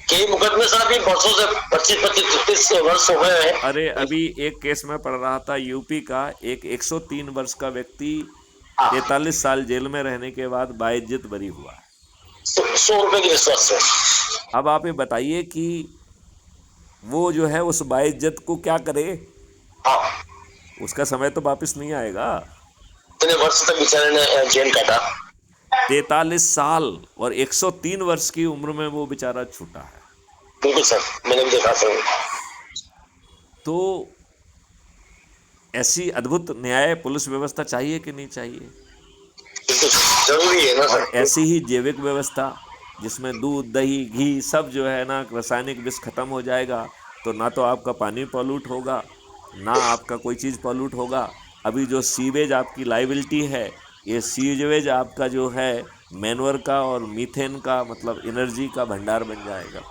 कई मुकदमे सर अभी वर्षों से 25-30 वर्ष हो गए हैं। अरे अभी एक केस में पढ़ रहा था, यूपी का एक 103 वर्ष का व्यक्ति 43 साल जेल में रहने के बाद बाइज्जत बरी हुआ है। 100 रुपए की रिश्वत से। अब आप ये बताइए कि वो जो है उस बाइज्जत को क्या करे? उसका समय तो वापस नहीं आएगा। इतने वर्ष तक बेचारे ने जेल काटा। 43 साल और 103 वर्ष की उम्र में वो बेचारा छूटा है। बिल्कुल सर, मैंने भी देखा सर। तो ऐसी अद्भुत न्याय पुलिस व्यवस्था चाहिए कि नहीं चाहिए? जरूरी है ना सर। और ऐसी ही जैविक व्यवस्था जिसमें दूध, दही, घी सब जो है ना रासायनिक विष खत्म हो जाएगा, तो ना तो आपका पानी पॉल्यूट होगा, ना आपका कोई चीज़ पॉल्यूट होगा। अभी जो सीवेज आपकी लाइबिलिटी है, ये सीवेज आपका जो है मैनवर का और मीथेन का मतलब एनर्जी का भंडार बन जाएगा।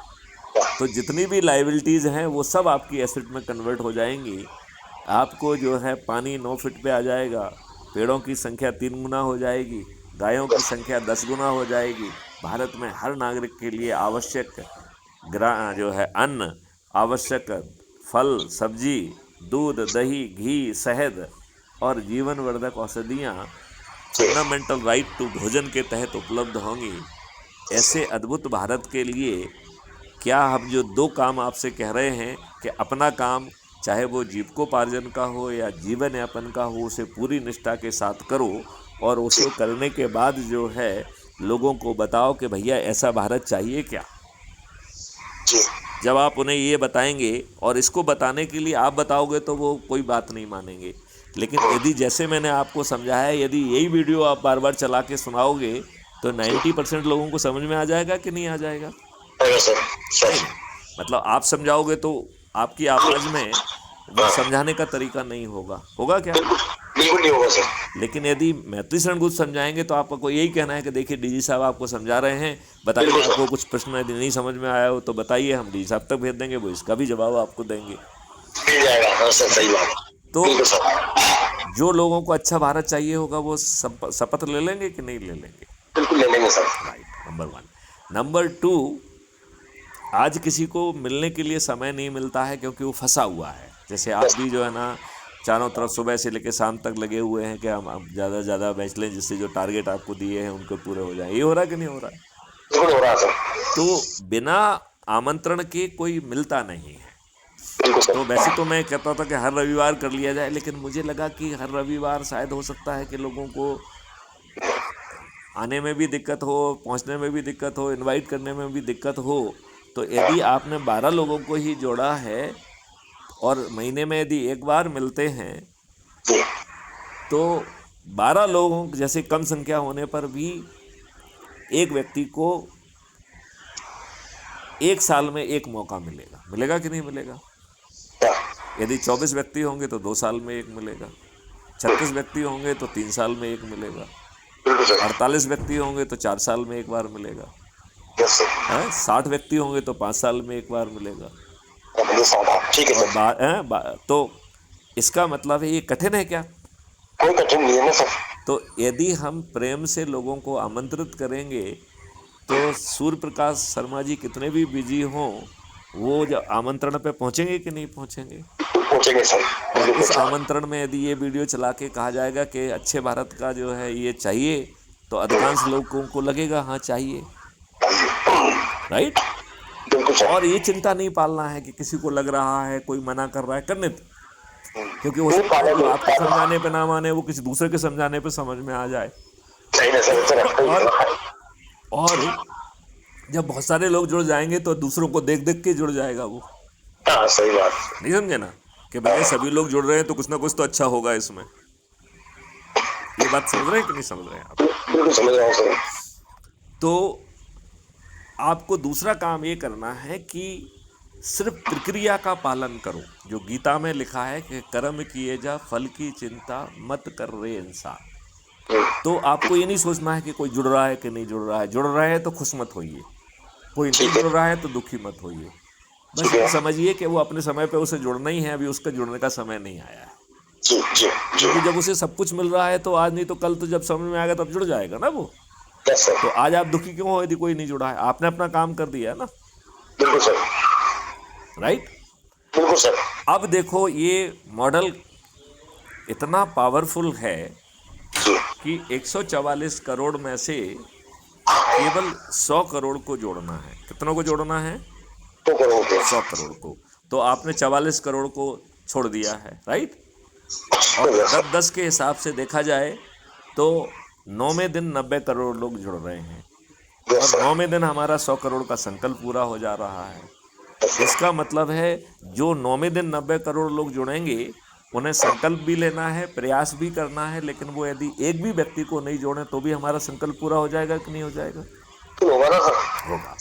तो जितनी भी लाइबिलिटीज़ हैं वो सब आपकी एसिड में कन्वर्ट हो जाएंगी। आपको जो है पानी 9 फीट पे आ जाएगा, पेड़ों की संख्या 3 गुना हो जाएगी, गायों की संख्या 10 गुना हो जाएगी। भारत में हर नागरिक के लिए आवश्यक जो है अन्न, आवश्यक फल, सब्जी, दूध, दही, घी, शहद और जीवनवर्धक औषधियाँ फंडामेंटल राइट टू भोजन के तहत उपलब्ध होंगी। ऐसे अद्भुत भारत के लिए क्या हम जो 2 काम आपसे कह रहे हैं कि अपना काम चाहे वो जीविकोपार्जन का हो या जीवन यापन का हो, उसे पूरी निष्ठा के साथ करो, और उसे करने के बाद जो है लोगों को बताओ कि भैया ऐसा भारत चाहिए क्या। जब आप उन्हें ये बताएंगे और इसको बताने के लिए आप बताओगे तो वो कोई बात नहीं मानेंगे, लेकिन यदि जैसे मैंने आपको समझाया, यदि यही वीडियो आप बार बार चला के सुनाओगे तो 90% लोगों को समझ में आ जाएगा कि नहीं आ जाएगा? मतलब आप समझाओगे तो आपकी आवाज़ में वो समझाने का तरीका नहीं होगा। होगा क्या? बिल्कुल नहीं होगा सर। लेकिन यदि मैत्री शरण गुरु समझाएंगे तो आपको यही कहना है कि देखिए डीजी साहब आपको समझा रहे हैं, बताइए बिल्कुल आपको सर। कुछ प्रश्न यदि नहीं समझ में आया हो तो बताइए, हम डीजी साहब तक भेज देंगे, वो इसका भी जवाब आपको देंगे। मिल जाएगा, हाँ सर, सही बात। तो बिल्कुल सर। जो लोगों को अच्छा भारत चाहिए होगा वो शपथ ले लेंगे कि नहीं ले लेंगे? बिल्कुल ले लेंगे sir. Right, number one. Number two, आज किसी को मिलने के लिए समय नहीं मिलता है क्योंकि वो फंसा हुआ है। जैसे आप बस भी जो है ना चारों तरफ सुबह से लेकर शाम तक लगे हुए हैं कि हम ज़्यादा से ज़्यादा बेच लें, जिससे जो टारगेट आपको दिए हैं उनको पूरे हो जाए। ये हो रहा है कि नहीं हो रहा है? बिल्कुल हो रहा है सर। तो बिना आमंत्रण के कोई मिलता नहीं है। बिल्कुल सर। तो वैसे तो मैं कहता था कि हर रविवार कर लिया जाए, लेकिन मुझे लगा कि हर रविवार शायद हो सकता है कि लोगों को आने में भी दिक्कत हो, पहुंचने में भी दिक्कत हो, इनवाइट करने में भी दिक्कत हो। तो यदि आपने 12 लोगों को ही जोड़ा है और महीने में यदि एक बार मिलते हैं जी तो 12 लोगों जैसे कम संख्या होने पर भी एक व्यक्ति को एक साल में एक मौका मिलेगा। मिलेगा कि नहीं मिलेगा? हाँ, यदि 24 व्यक्ति होंगे तो 2 साल में एक मिलेगा, 36 व्यक्ति होंगे तो 3 साल में एक मिलेगा, बिल्कुल सर। 48 व्यक्ति होंगे तो 4 साल में एक बार मिलेगा, यस सर। 60 व्यक्ति होंगे तो 5 साल में एक बार मिलेगा। अपने साथ, ठीक है और सर। तो इसका मतलब है ये कठिन है क्या? कोई कठिन नहीं है ना सर। तो यदि हम प्रेम से लोगों को आमंत्रित करेंगे तो सूर्य प्रकाश शर्मा जी कितने भी बिजी हों, वो जब आमंत्रण पे पहुंचेंगे कि नहीं पहुंचेंगे? पहुंचेंगे सर। और बिल्कुल उस सर। आमंत्रण में यदि ये वीडियो चला के कहा जाएगा कि अच्छे भारत का जो है ये चाहिए, तो अधिकांश लोगों को लगेगा हाँ चाहिए। राइट? बिल्कुल सर। और ये चिंता नहीं पालना है कि किसी को लग रहा है, कोई मना कर रहा है, करने दो। क्योंकि हो नहीं सकता है पाले जो नहीं आपके समझाने पे ना माने वो किसी दूसरे के समझाने पे समझ में आ जाए। सही है सर, सर आपका ही और है। और जब बहुत सारे लोग जुड़ जाएंगे तो दूसरों को देख देख के जुड़ जाएगा वो। हाँ सही बात। नहीं समझे ना कि भाई सभी लोग जुड़ रहे हैं तो कुछ ना कुछ तो अच्छा होगा इसमें। ये बात समझ रहे हैं कि नहीं समझ रहे हैं आप? बिल्कुल समझ रहा हूँ सर। तो आपको दूसरा काम ये करना है कि सिर्फ प्रक्रिया का पालन करो। जो गीता में लिखा है कि कर्म किए जा फल की चिंता मत कर रे इंसान। तो आपको ये नहीं सोचना है कि कोई जुड़ रहा है कि नहीं जुड़ रहा है। जुड़ रहा है तो खुश मत होइए, कोई नहीं ठीक है। जुड़ रहा है तो दुखी मत होइए। बस ठीक ये है। समझिए कि वो अपने समय पे उसे जुड़ना ही है, अभी उसका जुड़ने का समय नहीं आया है। जी जी जी। क्योंकि जब उसे सब कुछ मिल रहा है तो आज नहीं तो कल तो जब समझ में आएगा तब जुड़ जाएगा ना वो। यस तो सर। आज आप दुखी क्यों हो यदि कोई नहीं जुड़ा है? आपने अपना काम कर दिया है ना। बिल्कुल सर। राइट? बिल्कुल सर। अब देखो ये मॉडल इतना पावरफुल है जी। कि 144 करोड़ में से केवल 100 करोड़ को जोड़ना है। कितनों को जोड़ना है? तो करोगे 100 करोड़ को। तो आपने 44 करोड़ को छोड़ दिया है। राइट? और यस सर। 10-10 के हिसाब से देखा जाए तो 9वें दिन 90 करोड़ लोग जुड़ रहे हैं यस और सर। 9वें दिन हमारा 100 करोड़ का संकल्प पूरा हो जा रहा है। इसका मतलब है जो 9वें दिन 90 करोड़ लोग जुड़ेंगे उन्हें संकल्प भी लेना है, प्रयास भी करना है, लेकिन वो यदि एक भी व्यक्ति को नहीं जोड़ें तो भी हमारा संकल्प पूरा हो जाएगा कि नहीं हो जाएगा? तो होगा ना सर। होगा।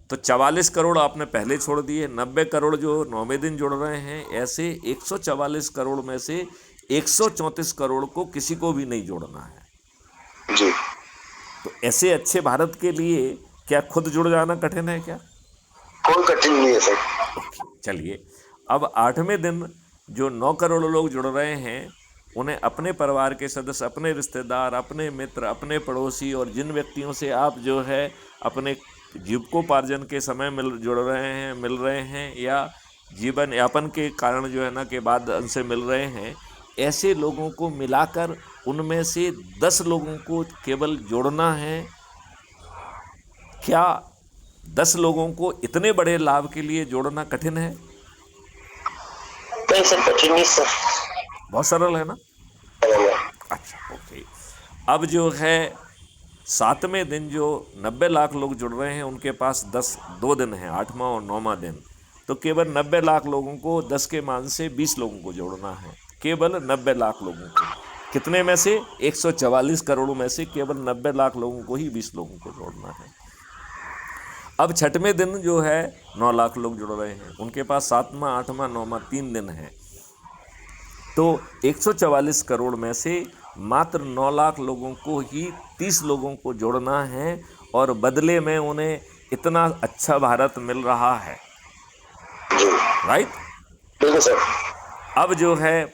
तो 44 करोड़ आपने पहले छोड़ दिए, 90 करोड़ जो 9वें दिन जुड़ रहे हैं, ऐसे 144 करोड़ में से 134 करोड़ को किसी को भी नहीं जोड़ना है। जी। तो ऐसे अच्छे भारत के लिए क्या खुद जुड़ जाना कठिन है क्या? कोई कठिन नहीं है सर। चलिए, अब 8वें दिन जो 9 करोड़ लोग जुड़ रहे हैं उन्हें अपने परिवार के सदस्य, अपने रिश्तेदार, अपने मित्र, अपने पड़ोसी और जिन व्यक्तियों से आप जो है अपने जीविकोपार्जन के समय मिल रहे हैं या जीवन यापन के कारण जो है ना के बाद उनसे मिल रहे हैं, ऐसे लोगों को मिलाकर उनमें से 10 लोगों को केवल जोड़ना है। क्या 10 लोगों को इतने बड़े लाभ के लिए जोड़ना कठिन है? नहीं सर, कठिन नहीं सर। बहुत सरल है ना। अच्छा, ओके। अब जो है 7वें दिन जो 90 लाख लोग जुड़ रहे हैं उनके पास 2 दिन है, 8वां और 9वां दिन। तो केवल 90 लाख लोगों को 10 के मान से 20 लोगों को जोड़ना है। केवल 90 लाख लोगों को। कितने में से? 144 करोड़ में से केवल 90 लाख लोगों को ही 20 लोगों को जोड़ना है। अब 6वें दिन जो है 9 लाख लोग जुड़ रहे हैं, उनके पास 7वां, 8वां, 9वां 3 दिन है। तो 144 करोड़ में से मात्र 9 लाख लोगों को ही 30 लोगों को जोड़ना है और बदले में उन्हें इतना अच्छा भारत मिल रहा है, राइट? बिल्कुल सर। अब जो है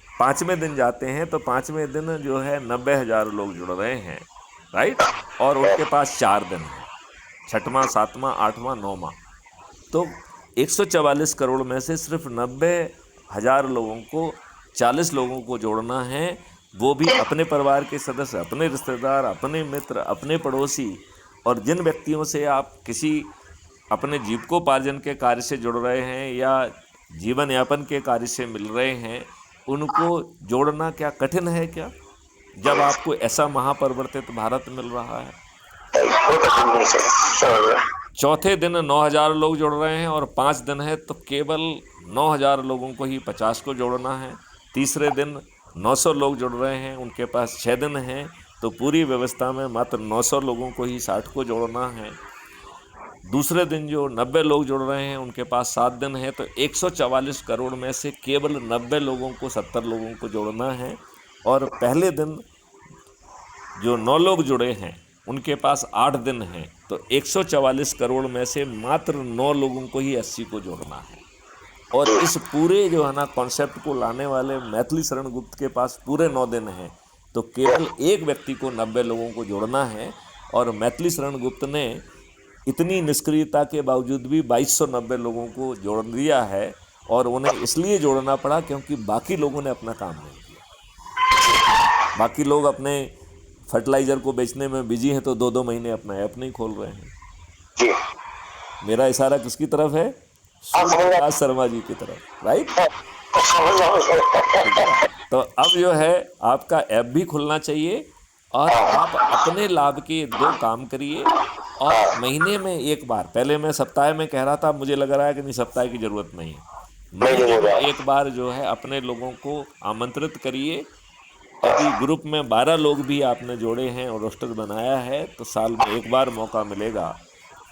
5वें दिन जाते हैं तो 5वें दिन जो है 90,000 लोग जुड़ रहे हैं, राइट? और उनके पास 4 दिन है, 6वां, 7वां, 8वां, 9वां। तो 144 करोड़ में से सिर्फ 90,000 लोगों को, 40 लोगों को जोड़ना है, वो भी अपने परिवार के सदस्य, अपने रिश्तेदार, अपने मित्र, अपने पड़ोसी, और जिन व्यक्तियों से आप किसी अपने जीविकोपार्जन के कार्य से जुड़ रहे हैं या जीवन यापन के कार्य से मिल रहे हैं, उनको जोड़ना क्या कठिन है क्या, जब आपको ऐसा महापरिवर्तित भारत मिल रहा है? चौथे दिन 9,000 लोग जुड़ रहे हैं और 5 दिन है तो केवल 9,000 लोगों को ही 50 को जोड़ना है। तीसरे दिन 900 लोग जुड़ रहे हैं, उनके पास 6 दिन हैं, तो पूरी व्यवस्था में मात्र 900 लोगों को ही 60 को जोड़ना है। दूसरे दिन जो 90 लोग जुड़ रहे हैं उनके पास 7 दिन है, तो 144 करोड़ में से केवल 90 लोगों को 70 लोगों को जोड़ना है। और पहले दिन जो 9 लोग जुड़े हैं उनके पास 8 दिन हैं, तो 144 करोड़ में से मात्र 9 लोगों को ही 80 को जोड़ना है। और इस पूरे जो है ना कॉन्सेप्ट को लाने वाले मैथिली शरण गुप्त के पास पूरे 9 दिन हैं, तो केवल एक व्यक्ति को 90 लोगों को जोड़ना है। और मैथिली शरण गुप्त ने इतनी निष्क्रियता के बावजूद भी 2290 लोगों को जोड़ दिया है, और उन्हें इसलिए जोड़ना पड़ा क्योंकि बाकी लोगों ने अपना काम नहीं किया। बाकी लोग अपने फर्टिलाइज़र को बेचने में बिजी हैं, तो 2-2 महीने अपना ऐप नहीं खोल रहे हैं। जी। मेरा इशारा किसकी तरफ है? सूर्यप्रकाश शर्मा जी की तरफ, राइट? तो अब जो है आपका ऐप भी खुलना चाहिए और आप अपने लाभ के 2 काम करिए, और महीने में एक बार, पहले मैं सप्ताह में कह रहा था, मुझे लग रहा है कि नहीं, सप्ताह की ज़रूरत नहीं है, महीने में एक बार जो है अपने लोगों को आमंत्रित करिए। यदि ग्रुप में 12 लोग भी आपने जोड़े हैं और रोस्टर बनाया है तो साल में एक बार मौका मिलेगा।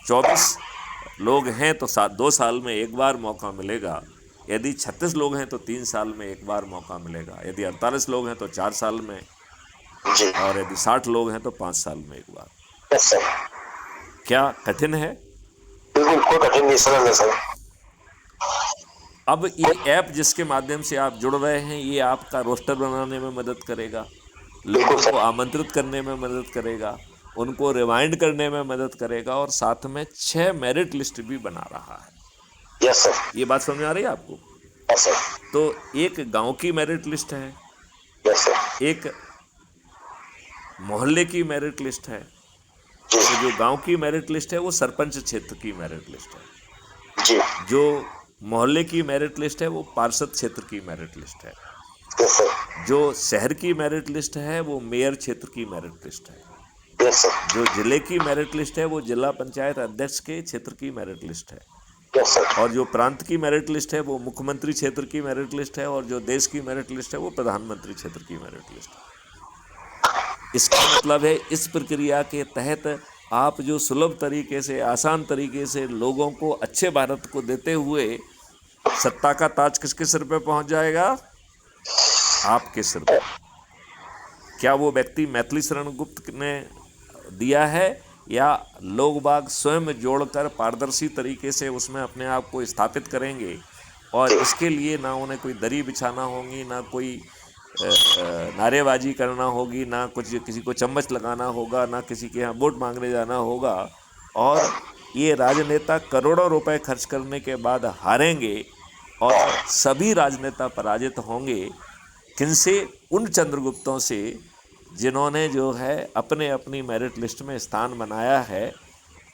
24 लोग हैं तो 2 साल में एक बार मौका मिलेगा। यदि 36 लोग हैं तो 3 साल में एक बार मौका मिलेगा। यदि 48 लोग हैं तो 4 साल में, और यदि 60 लोग हैं तो 5 साल में एक बार। क्या कठिन है? बिल्कुल कोई कठिन नहीं, सरल है सर। अब ये ऐप जिसके माध्यम से आप जुड़ रहे हैं, ये आपका रोस्टर बनाने में मदद करेगा, लोगों को आमंत्रित करने में मदद करेगा, उनको रिमाइंड करने में मदद करेगा, और साथ में 6 मेरिट लिस्ट भी बना रहा है। Yes sir. ये बात समझ आ रही है आपको? Yes sir. तो एक गांव की मेरिट लिस्ट है, यस सर। एक मोहल्ले की मेरिट लिस्ट है। तो जो गांव की मेरिट लिस्ट है वो सरपंच क्षेत्र की मेरिट लिस्ट है। जी। जो मोहल्ले की मेरिट लिस्ट है वो पार्षद क्षेत्र की मेरिट लिस्ट है। Yes sir. जो शहर की मेरिट लिस्ट है वो मेयर क्षेत्र की मेरिट लिस्ट है। Yes sir. जो जिले की मेरिट लिस्ट है वो जिला पंचायत अध्यक्ष के क्षेत्र की मेरिट लिस्ट है। Yes sir. और जो प्रांत की मेरिट लिस्ट है वो मुख्यमंत्री क्षेत्र की मेरिट लिस्ट है। और जो देश की मेरिट लिस्ट है वो प्रधानमंत्री क्षेत्र की मेरिट लिस्ट है। इसका मतलब है इस प्रक्रिया के तहत आप जो सुलभ तरीके से, आसान तरीके से लोगों को अच्छे भारत को देते हुए सत्ता का ताज किसके सिर पे पहुंच जाएगा? आपके सिर पे। क्या वो व्यक्ति मैथिली शरण गुप्त ने दिया है, या लोग बाग स्वयं जोड़कर पारदर्शी तरीके से उसमें अपने आप को स्थापित करेंगे? और इसके लिए ना उन्हें कोई दरी बिछाना होगी, ना कोई नारेबाजी करना होगी, ना कुछ किसी को चम्मच लगाना होगा, ना किसी के यहाँ वोट मांगने जाना होगा। और ये राजनेता करोड़ों रुपए खर्च करने के बाद हारेंगे, और सभी राजनेता पराजित होंगे। किनसे? उन चंद्रगुप्तों से जिन्होंने जो है अपने अपनी मेरिट लिस्ट में स्थान बनाया है,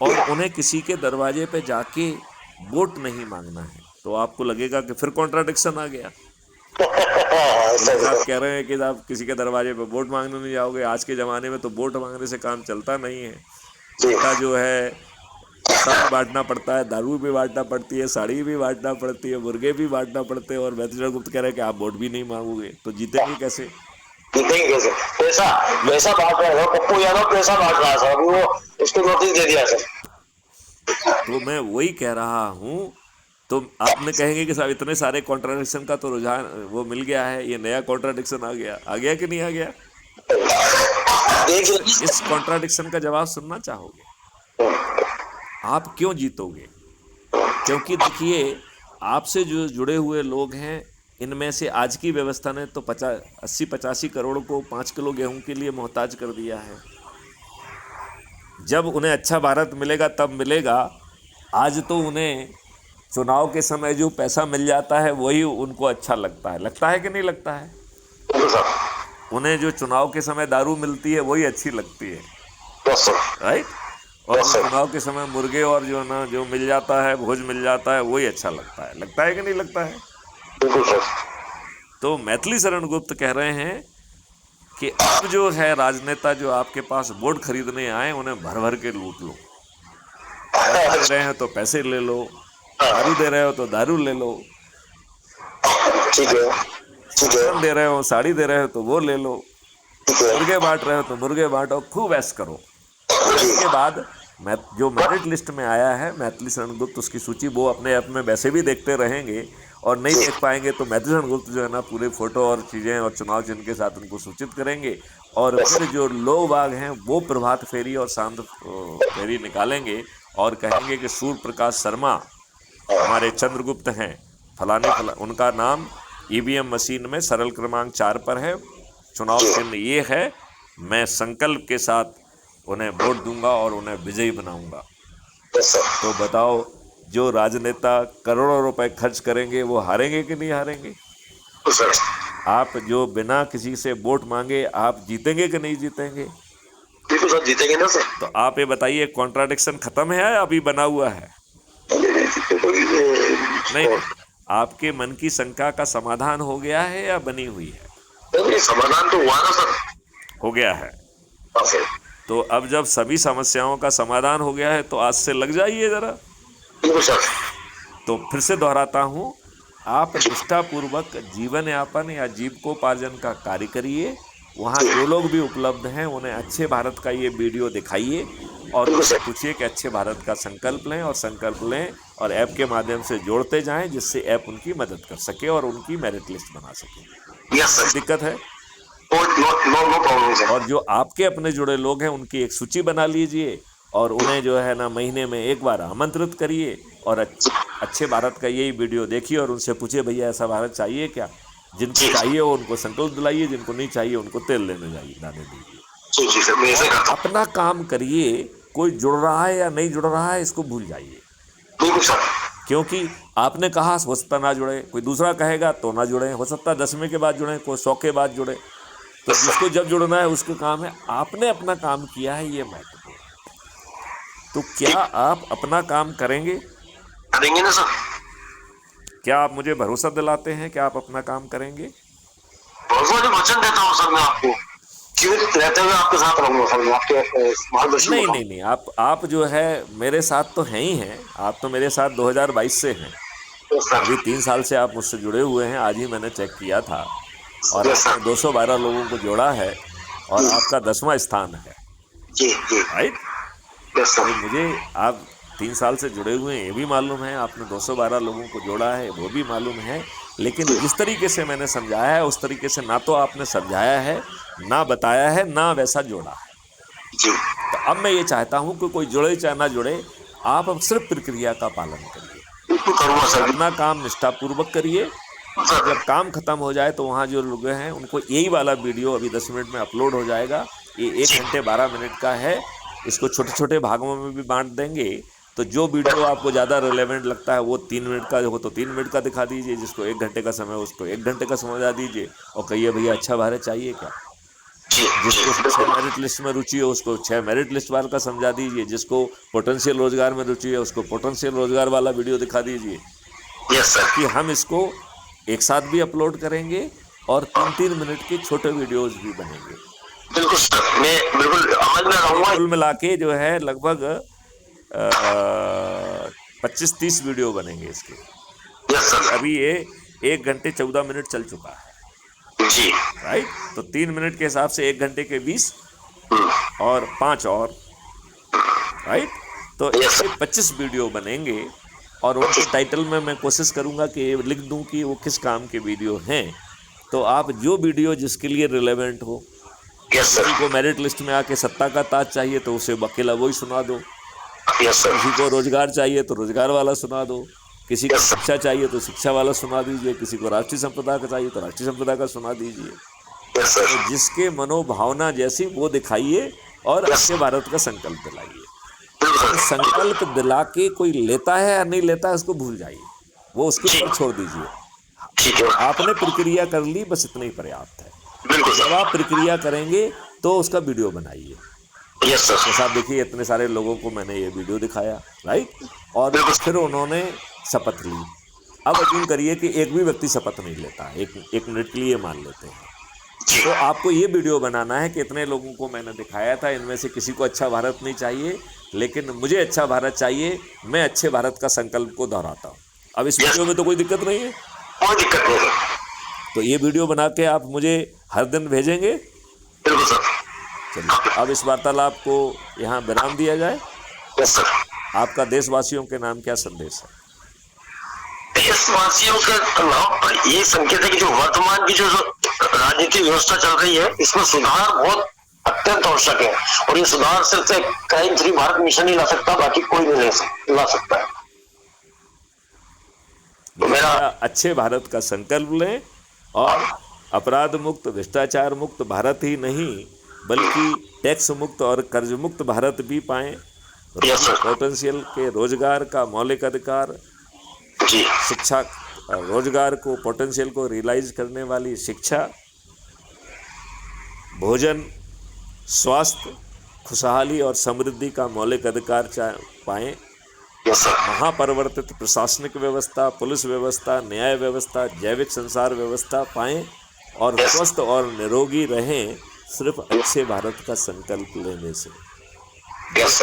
और उन्हें किसी के दरवाजे पे जाके वोट नहीं मांगना है। तो आपको लगेगा कि फिर कॉन्ट्राडिक्शन आ गया। आप कह रहे हैं कि आप किसी के दरवाजे पे वोट मांगने नहीं जाओगे। आज के ज़माने में तो वोट मांगने से काम चलता नहीं है। बेटा जो है सब बांटना पड़ता है, दारू भी बांटना पड़ती है, साड़ी भी बांटना पड़ती है, मुर्गे भी बांटना पड़ते हैं। और मैथिली शरण गुप्त कह रहे हैं कि आप वोट भी नहीं मांगोगे, तो जीतेंगे कैसे? जीतेंगे कैसे? पैसा बांट रहा है पप्पू यादव, पैसा बांट रहा है, अभी वो उसको नोटिस दे दिया सर। तो मैं वही कह रहा हूँ तो आपने कहेंगे कि साहब इतने सारे कॉन्ट्राडिक्शन का तो रुझान वो मिल गया है, ये नया कॉन्ट्राडिक्शन आ गया कि नहीं आ गया? देखिए इस कॉन्ट्राडिक्शन का जवाब सुनना चाहोगे? आप क्यों जीतोगे? क्योंकि देखिए, आपसे जो जुड़े हुए लोग हैं, इनमें से आज की व्यवस्था ने तो 80-85 करोड़ को 5 किलो गेहूं के लिए मोहताज कर दिया है। जब उन्हें अच्छा भारत मिलेगा तब मिलेगा। आज तो उन्हें चुनाव के समय जो पैसा मिल जाता है वही उनको अच्छा लगता है कि नहीं लगता है? उन्हें जो चुनाव के समय दारू मिलती है वही अच्छी लगती है, राइट? और चुनाव के समय मुर्गे और जो ना जो मिल जाता है, भोज मिल जाता है, वही अच्छा लगता है कि नहीं लगता है? तो मैथिली शरण गुप्त कह रहे हैं कि अब जो है राजनेता जो आपके पास वोट खरीदने आए, उन्हें भर भर के लूट लो। पैसे दे रहे हैं तो पैसे ले लो, दारू दे रहे हो तो दारू ले लो, सामान दे रहे हो, साड़ी दे रहे हो तो वो ले लो, मुर्गे बांट रहे हो तो मुर्गे बांटो, खूब ऐश करो। इसके बाद जो मेरिट लिस्ट में आया है मैथिली शरण गुप्त, उसकी सूची वो अपने आप में वैसे भी देखते रहेंगे और नहीं देख पाएंगे तो मैथिली शरण गुप्त जो है ना पूरे फोटो और चीज़ें और चुनाव चिन्ह के साथ उनको सूचित करेंगे। और फिर जो लोग बाग हैं वो प्रभात फेरी और शांत फेरी निकालेंगे और कहेंगे कि सूर्य प्रकाश शर्मा हमारे चंद्रगुप्त हैं, फलाने उनका नाम ईवीएम मशीन में सरल क्रमांक 4 पर है, चुनाव चिन्ह ये है, मैं संकल्प के साथ उन्हें वोट दूंगा और उन्हें विजयी बनाऊंगा। तो बताओ, जो राजनेता करोड़ों रुपए खर्च करेंगे वो हारेंगे कि नहीं हारेंगे? आप जो बिना किसी से वोट मांगे आप जीतेंगे कि नहीं जीतेंगे? बिल्कुल सर, जीतेंगे ना सर। तो आप ये बताइए, कॉन्ट्राडिक्शन खत्म है या अभी बना हुआ है? नहीं, आपके मन की शंका का समाधान हो गया है या बनी हुई है? समाधान तो हुआ ना सर, हो गया है। तो अब जब सभी समस्याओं का समाधान हो गया है तो आज से लग जाइए जरा। तो फिर से दोहराता हूँ, आप निष्ठापूर्वक जीवन यापन या जीविकोपार्जन का कार्य करिए। वहाँ जो लोग भी उपलब्ध हैं उन्हें अच्छे भारत का ये वीडियो दिखाइए और उनसे पूछिए कि अच्छे भारत का संकल्प लें और ऐप के माध्यम से जोड़ते जाएं, जिससे ऐप उनकी मदद कर सके और उनकी मेरिट लिस्ट बना सके। दिक्कत है? और जो आपके अपने जुड़े लोग हैं उनकी एक सूची बना लीजिए और उन्हें जो है ना महीने में एक बार आमंत्रित करिए और अच्छे भारत का यही वीडियो देखिए और उनसे पूछिए, भैया ऐसा भारत चाहिए क्या? जिनको चाहिए वो उनको संकल्प दिलाइए, जिनको नहीं चाहिए उनको तेल लेने जाने दीजिए। अपना काम करिए, कोई जुड़ रहा है या नहीं जुड़ रहा है इसको भूल जाइए, क्योंकि आपने कहा हो सकता ना जुड़े, कोई दूसरा कहेगा तो ना जुड़े, हो सकता 10वें के बाद जुड़े, कोई 100 के बाद जुड़े। तो जिसको जब जुड़ना है उसका काम है, आपने अपना काम किया है, ये महत्वपूर्ण। तो क्या आप अपना काम करेंगे ना सर? क्या आप मुझे भरोसा दिलाते हैं कि आप अपना काम करेंगे? भरोसा जो वचन देता हूँ सर मैं आपको, जीवित रहते हुए आपके साथ रहूंगा सर, आपके मार्गदर्शन। नहीं, आप जो है मेरे साथ तो हैं ही हैं, आप तो मेरे साथ 2022 से हैं। अभी 3 साल से आप मुझसे जुड़े हुए हैं, आज ही मैंने चेक किया था और आपने 212 लोगों को जोड़ा है और आपका 10वां स्थान है, राइट? तो मुझे आप 3 साल से जुड़े हुए हैं ये भी मालूम है, आपने 212 लोगों को जोड़ा है वो भी मालूम है, लेकिन जिस तरीके से मैंने समझाया है उस तरीके से ना तो आपने समझाया है, ना बताया है, ना वैसा जोड़ा है। तो अब मैं ये चाहता हूँ कि कोई जुड़े चाहे ना जुड़े, आप अब सिर्फ प्रक्रिया का पालन करिए, अपना काम निष्ठापूर्वक करिए। जब काम खत्म हो जाए तो वहाँ जो लोग हैं उनको यही वाला वीडियो अभी 10 मिनट में अपलोड हो जाएगा। ये 1 घंटे 12 मिनट का है, इसको छोटे छोटे भागों में भी बांट देंगे। तो जो वीडियो आपको ज़्यादा रिलेवेंट लगता है वो 3 मिनट का हो तो 3 मिनट का दिखा दीजिए, जिसको 1 घंटे का समय उसको 1 घंटे का समझा दीजिए और कहिए भैया अच्छा भारत चाहिए क्या? जिसको 6 मेरिट लिस्ट में रुचि हो उसको 6 मेरिट लिस्ट वाला का समझा दीजिए, जिसको पोटेंशियल रोजगार में रुचि है उसको पोटेंशियल रोजगार वाला वीडियो दिखा दीजिए। कि हम इसको एक साथ भी अपलोड करेंगे और 3-3 मिनट के छोटे वीडियोस भी बनेंगे। बिल्कुल सर, मैं बिल्कुल अमल में रहूंगा। कुल मिला के जो है लगभग 25-30 वीडियो बनेंगे इसके। अभी ये 1 घंटे 14 मिनट चल चुका है जी, राइट? तो 3 मिनट के हिसाब से 1 घंटे के 20 और 5 और, राइट? तो इसके 25 वीडियो बनेंगे और उनके टाइटल में मैं कोशिश करूँगा कि ये लिख दूँ कि वो किस काम के वीडियो हैं। तो आप जो वीडियो जिसके लिए रिलेवेंट हो, यस सर, किसी को मेरिट लिस्ट में आके सत्ता का ताज चाहिए तो उसे अकेला वही सुना दो, यस सर, किसी को रोजगार चाहिए तो रोजगार वाला सुना दो, किसी को यस सर, शिक्षा चाहिए तो शिक्षा वाला सुना दीजिए, किसी को राष्ट्रीय संपदा का चाहिए तो राष्ट्रीय संपदा का सुना दीजिए। यस सर, तो जिसके मनोभावना जैसी वो दिखाइए और अच्छे भारत का संकल्प दिलाइए। बिल्कुल तो सर, संकल्प दिला के कोई लेता है या नहीं लेता है उसको भूल जाइए, वो उसके ऊपर छोड़ दीजिए। ठीक है, आपने प्रक्रिया कर ली, बस इतना ही पर्याप्त है। बिल्कुल जब सर, आप प्रक्रिया करेंगे तो उसका वीडियो बनाइए। यस सर, जैसे आप देखिए इतने सारे लोगों को मैंने ये वीडियो दिखाया, राइट, और फिर उन्होंने शपथ ली। अब यकीन करिए कि एक भी व्यक्ति शपथ नहीं लेता, एक मिनट के लिए मान लेते हैं। तो आपको ये वीडियो बनाना है कि इतने लोगों को मैंने दिखाया था, इनमें से किसी को अच्छा भारत नहीं चाहिए, लेकिन मुझे अच्छा भारत चाहिए, मैं अच्छे भारत का संकल्प को दोहराता हूँ। अब इस वीडियो में तो कोई दिक्कत नहीं है, कोई दिक्कत नहीं सर, तो ये वीडियो बना के आप मुझे हर दिन भेजेंगे। बिल्कुल सर, चलिए अब इस वार्तालाप को यहाँ विराम दिया जाए। Yes sir. आपका देशवासियों के नाम क्या संदेश है? देशवासियों के नाम पर ये संकेत है कि जो वर्तमान की जो राजनीतिक व्यवस्था चल रही है, इसमें सुधार बहुत अत्यंत आवश्यक है, और ये सुधार सिर्फ एक क्राइम फ्री भारत मिशन ही ला सकता, बाकी कोई नहीं ला सकता है। तो मेरा अच्छे भारत का संकल्प लें और अपराध मुक्त, भ्रष्टाचार मुक्त भारत ही नहीं बल्कि टैक्स मुक्त और कर्ज मुक्त भारत भी पाएं। पोटेंशियल के रोजगार का मौलिक अधिकार, जी, शिक्षा, रोजगार को, पोटेंशियल को रियलाइज करने वाली शिक्षा, भोजन, स्वास्थ्य, खुशहाली और समृद्धि का मौलिक अधिकार पाएं। महापरिवर्तित प्रशासनिक व्यवस्था, पुलिस व्यवस्था, न्याय व्यवस्था, जैविक संसार व्यवस्था पाएं और स्वस्थ और निरोगी रहें सिर्फ अच्छे भारत का संकल्प लेने से।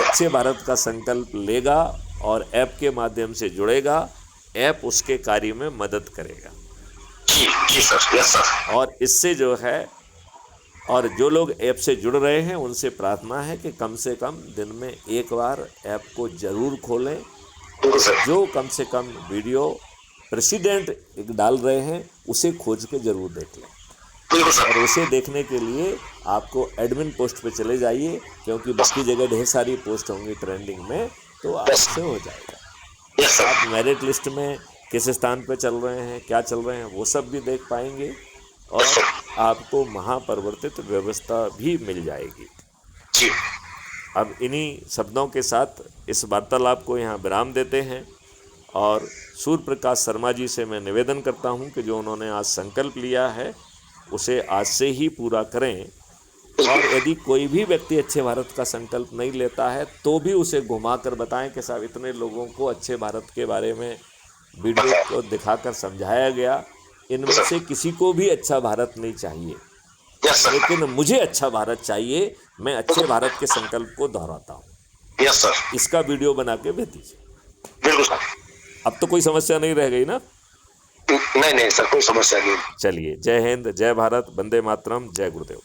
अच्छे भारत का संकल्प लेगा और ऐप के माध्यम से जुड़ेगा, ऐप उसके कार्य में मदद करेगा। जी सर, यस सर। और इससे जो है, और जो लोग ऐप से जुड़ रहे हैं उनसे प्रार्थना है कि कम से कम दिन में एक बार ऐप को जरूर खोलें। जो कम से कम वीडियो प्रेसिडेंट डाल रहे हैं उसे खोज के जरूर देख लें, और उसे देखने के लिए आपको एडमिन पोस्ट पे चले जाइए, क्योंकि बाकी जगह ढेर सारी पोस्ट होंगी ट्रेंडिंग में, तो आपसे हो जाएगा। आप मेरिट लिस्ट में किस स्थान पे चल रहे हैं, क्या चल रहे हैं, वो सब भी देख पाएंगे और आपको महापरिवर्तित व्यवस्था भी मिल जाएगी। अब इन्हीं शब्दों के साथ इस वार्तालाप को यहाँ विराम देते हैं, और सूर्य प्रकाश शर्मा जी से मैं निवेदन करता हूँ कि जो उन्होंने आज संकल्प लिया है उसे आज से ही पूरा करें, और यदि कोई भी व्यक्ति अच्छे भारत का संकल्प नहीं लेता है तो भी उसे घुमाकर बताएं कि साहब इतने लोगों को अच्छे भारत के बारे में वीडियो को दिखाकर समझाया गया, इनमें से किसी को भी अच्छा भारत नहीं चाहिए, लेकिन मुझे अच्छा भारत चाहिए, मैं अच्छे भारत के संकल्प को दोहराता हूँ। Yes sir. इसका वीडियो बना के भेज दीजिए। बिल्कुल सर। अब तो कोई समस्या नहीं रह गई ना? नहीं सर, कोई समस्या नहीं। चलिए, जय हिंद, जय भारत, वंदे मातरम, जय गुरुदेव।